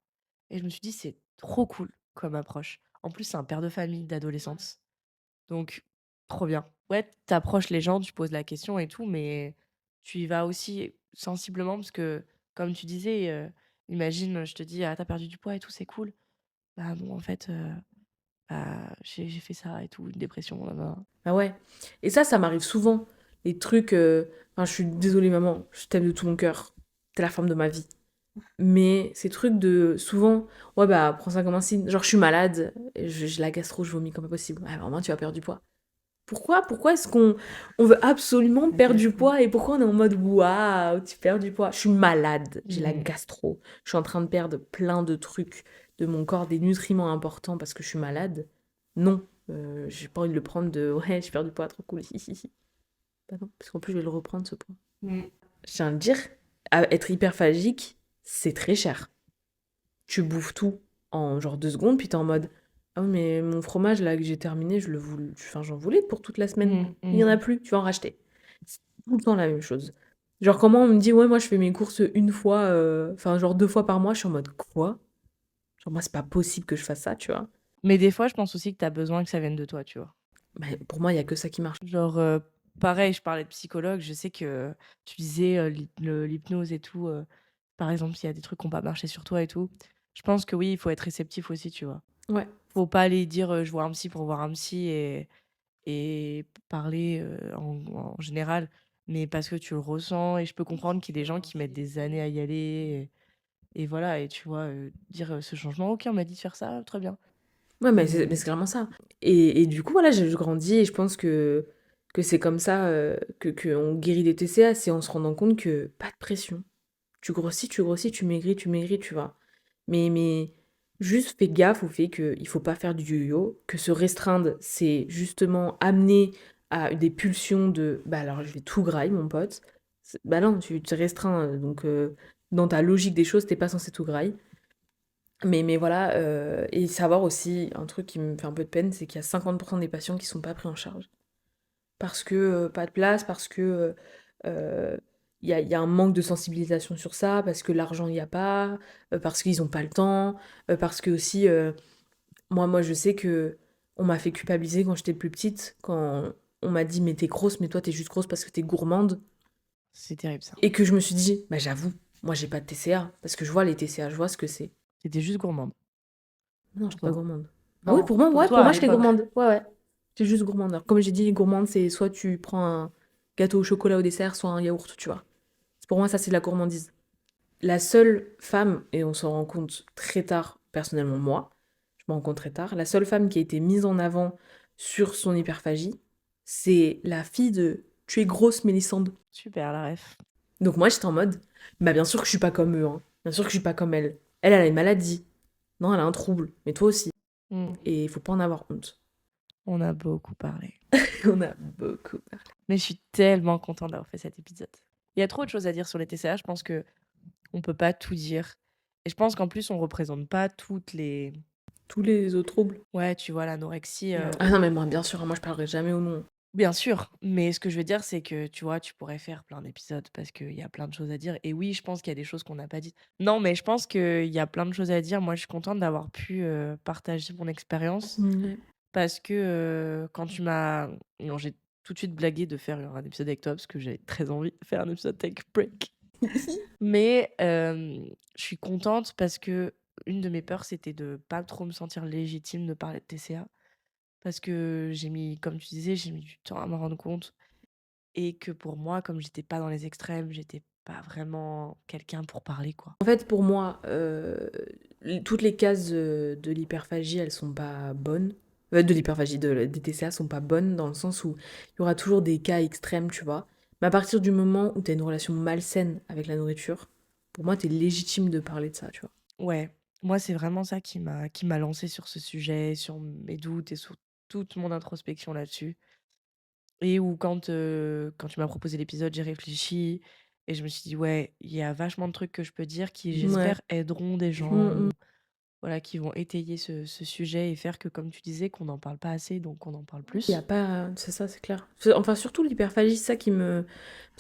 [SPEAKER 2] Et je me suis dit: «C'est trop cool comme approche». En plus, c'est un père de famille d'adolescente, donc trop bien. Ouais, t'approches les gens, tu poses la question et tout, mais tu y vas aussi sensiblement parce que, comme tu disais, imagine, je te dis: «Ah, tu perdu du poids et tout, c'est cool». Bah non, en fait, j'ai fait ça et tout, une dépression, là.
[SPEAKER 1] Ah ouais. Et ça m'arrive souvent. Les trucs... Enfin, je suis désolée, maman, je t'aime de tout mon cœur. T'es la femme de ma vie. Mais ces trucs de... Souvent, ouais, bah, prends ça comme un signe. Genre, je suis malade, j'ai la gastro, je vomis comme pas possible. Ouais, vraiment, tu as perdu du poids. Pourquoi est-ce qu'on veut absolument perdre du poids et pourquoi on est en mode waouh, tu perds du poids? Je suis malade, j'ai la gastro, je suis en train de perdre plein de trucs de mon corps, des nutriments importants parce que je suis malade. Non, j'ai pas envie de le prendre de ouais, je perds du poids, trop cool. Hi, hi, hi. Bah non, parce qu'en plus je vais le reprendre ce poids. Je tiens à le dire, être hyperphagique, c'est très cher. Tu bouffes tout en genre 2 secondes, puis t'es en mode ah oui, mais mon fromage là que j'ai terminé, j'en voulais pour toute la semaine. Il y en a plus, tu vas en racheter. C'est tout le temps la même chose. Genre comment on me dit ouais moi je fais mes courses une fois, enfin genre 2 fois par mois, je suis en mode quoi? Genre moi c'est pas possible que je fasse ça, tu vois.
[SPEAKER 2] Mais des fois, je pense aussi que t'as besoin que ça vienne de toi, tu vois.
[SPEAKER 1] Mais pour moi il y a que ça qui marche.
[SPEAKER 2] Genre, pareil, je parlais de psychologue, je sais que tu disais l'hypnose et tout. Par exemple, s'il y a des trucs qui n'ont pas marché sur toi et tout. Je pense que oui, il faut être réceptif aussi, tu vois.
[SPEAKER 1] Ouais.
[SPEAKER 2] Faut pas aller dire je vois un psy pour voir un psy et parler en général, mais parce que tu le ressens. Et je peux comprendre qu'il y ait des gens qui mettent des années à y aller. Et voilà, et tu vois, dire ce changement, ok, on m'a dit de faire ça, très bien.
[SPEAKER 1] Ouais, mais c'est clairement ça. Et du coup, voilà, je grandis et je pense que c'est comme ça que on guérit des TCA, c'est en se rendant compte que pas de pression. Tu grossis, tu maigris, tu vois. Mais juste fais gaffe au fait qu'il faut pas faire du yo-yo, que se restreindre, c'est justement amener à des pulsions de bah alors je vais tout grailler, mon pote. Bah non, tu te restreins, donc dans ta logique des choses, t'es pas censé tout grailler. Mais voilà, et savoir aussi, un truc qui me fait un peu de peine, c'est qu'il y a 50% des patients qui sont pas pris en charge. Parce que pas de place, parce que il y a un manque de sensibilisation sur ça, parce que l'argent il n'y a pas, parce qu'ils n'ont pas le temps, parce que aussi, moi je sais que on m'a fait culpabiliser quand j'étais plus petite, quand on m'a dit mais t'es grosse, mais toi t'es juste grosse parce que t'es gourmande,
[SPEAKER 2] C'est terrible ça.
[SPEAKER 1] et que je me suis dit, bah j'avoue, moi j'ai pas de TCA, parce que je vois les TCA, je vois ce que c'est.
[SPEAKER 2] C'était juste gourmande.
[SPEAKER 1] Non, j'étais pas
[SPEAKER 2] Toi.
[SPEAKER 1] gourmande. Ah oui,
[SPEAKER 2] Non,
[SPEAKER 1] pour moi,
[SPEAKER 2] pour
[SPEAKER 1] ouais,
[SPEAKER 2] toi
[SPEAKER 1] pour
[SPEAKER 2] à
[SPEAKER 1] moi, j'étais
[SPEAKER 2] l'époque.
[SPEAKER 1] gourmande. Ouais, ouais. J'étais juste gourmande. Alors, comme j'ai dit, gourmande, c'est soit tu prends un gâteau au chocolat au dessert, soit un yaourt, tu vois. Pour moi, ça, c'est de la gourmandise. La seule femme, et on s'en rend compte très tard, personnellement, moi, je m'en rends compte très tard, la seule femme qui a été mise en avant sur son hyperphagie, c'est la fille de Tu es grosse, Mélissande.
[SPEAKER 2] Super, la ref.
[SPEAKER 1] Donc moi, j'étais en mode, bah bien sûr que je suis pas comme eux, hein. Bien sûr que je suis pas comme elle. Elle a une maladie. Non, elle a un trouble. Mais toi aussi.
[SPEAKER 2] Mm.
[SPEAKER 1] Et il faut pas en avoir honte.
[SPEAKER 2] On a beaucoup parlé.
[SPEAKER 1] On a beaucoup parlé.
[SPEAKER 2] Mais je suis tellement contente d'avoir fait cet épisode. Il y a trop de choses à dire sur les TCA. Je pense que on peut pas tout dire. Et je pense qu'en plus, on représente pas toutes les.
[SPEAKER 1] Tous les autres troubles.
[SPEAKER 2] Ouais, tu vois, l'anorexie.
[SPEAKER 1] Ah non, mais moi, bien sûr, moi, je parlerai jamais au nom.
[SPEAKER 2] Bien sûr. Mais ce que je veux dire, c'est que tu vois, tu pourrais faire plein d'épisodes parce qu'il y a plein de choses à dire. Et oui, je pense qu'il y a des choses qu'on n'a pas dites. Non, mais je pense qu'il y a plein de choses à dire. Moi, je suis contente d'avoir pu partager mon expérience.
[SPEAKER 1] Ouais.
[SPEAKER 2] Parce que quand tu m'as. Non, j'ai tout de suite blagué de faire un épisode avec toi parce que j'avais très envie de faire un épisode Take Break. Mais je suis contente parce que une de mes peurs, c'était de pas trop me sentir légitime de parler de TCA. Parce que j'ai mis, comme tu disais, j'ai mis du temps à me rendre compte. Et que pour moi, comme j'étais pas dans les extrêmes, j'étais pas vraiment quelqu'un pour parler, quoi.
[SPEAKER 1] En fait, pour moi, toutes les cases de l'hyperphagie, elles sont pas bonnes. De l'hyperphagie, des TCA sont pas bonnes dans le sens où il y aura toujours des cas extrêmes, tu vois. Mais à partir du moment où tu as une relation malsaine avec la nourriture, pour moi, tu es légitime de parler de ça, tu vois.
[SPEAKER 2] Ouais, moi, c'est vraiment ça qui m'a lancé sur ce sujet, sur mes doutes et sur toute mon introspection là-dessus. Et où quand tu m'as proposé l'épisode, j'ai réfléchi et je me suis dit: «Ouais, il y a vachement de trucs que je peux dire qui,
[SPEAKER 1] Ouais.
[SPEAKER 2] j'espère, aideront des gens
[SPEAKER 1] Mm, mm.
[SPEAKER 2] ou voilà, qui vont étayer ce sujet et faire que, comme tu disais, qu'on n'en parle pas assez, donc qu'on en parle
[SPEAKER 1] Il y a
[SPEAKER 2] plus».
[SPEAKER 1] pas. C'est ça, c'est clair. Enfin, surtout l'hyperphagie, c'est ça qui me.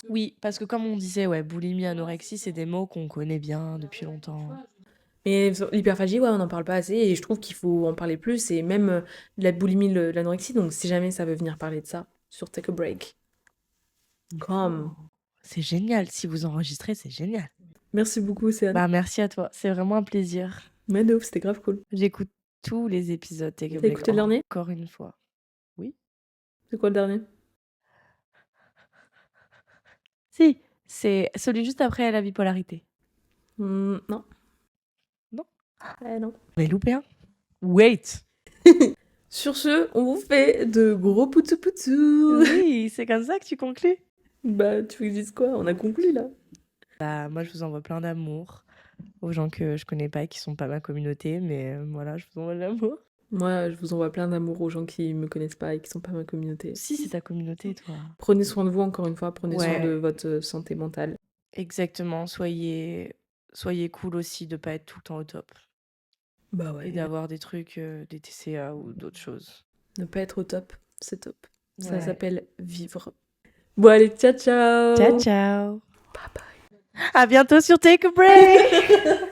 [SPEAKER 2] Oui, parce que comme on disait, ouais, boulimie, anorexie, c'est des mots qu'on connaît bien depuis longtemps.
[SPEAKER 1] Mais l'hyperphagie, ouais, on n'en parle pas assez et je trouve qu'il faut en parler plus et même de la boulimie, l'anorexie. Donc si jamais ça veut venir parler de ça sur Take a Break, comme.
[SPEAKER 2] C'est génial, si vous enregistrez, c'est génial.
[SPEAKER 1] Merci beaucoup, Céane.
[SPEAKER 2] Bah, merci à toi, c'est vraiment un plaisir.
[SPEAKER 1] Mais de ouf, c'était grave cool.
[SPEAKER 2] J'écoute tous les épisodes Take a
[SPEAKER 1] T'as
[SPEAKER 2] Break
[SPEAKER 1] écouté le dernier?
[SPEAKER 2] encore une fois. Oui?
[SPEAKER 1] C'est quoi le dernier?
[SPEAKER 2] Si, c'est celui juste après la bipolarité.
[SPEAKER 1] Non.
[SPEAKER 2] Non?
[SPEAKER 1] Non.
[SPEAKER 2] Mais loupé un? Wait!
[SPEAKER 1] Sur ce, on vous fait de gros poutous poutous.
[SPEAKER 2] Oui, c'est comme ça que tu conclus.
[SPEAKER 1] Bah, tu veux que je dise quoi? On a conclu là.
[SPEAKER 2] Bah, moi, je vous envoie plein d'amour aux gens que je connais pas et qui sont pas ma communauté, mais voilà, je vous envoie de l'amour.
[SPEAKER 1] Moi, je vous envoie plein d'amour aux gens qui me connaissent pas et qui sont pas ma communauté.
[SPEAKER 2] Si, c'est ta communauté, toi.
[SPEAKER 1] Prenez soin de vous encore une fois, prenez soin de
[SPEAKER 2] Ouais,
[SPEAKER 1] votre santé mentale.
[SPEAKER 2] exactement. Soyez cool aussi de pas être tout le temps au top
[SPEAKER 1] Bah
[SPEAKER 2] et
[SPEAKER 1] ouais.
[SPEAKER 2] d'avoir des trucs, des TCA ou d'autres choses.
[SPEAKER 1] Ne pas être au top, c'est top. Ça
[SPEAKER 2] Ouais.
[SPEAKER 1] s'appelle vivre. Bon allez, ciao ciao.
[SPEAKER 2] Ciao, ciao.
[SPEAKER 1] Bye bye.
[SPEAKER 2] À bientôt sur Take a Break.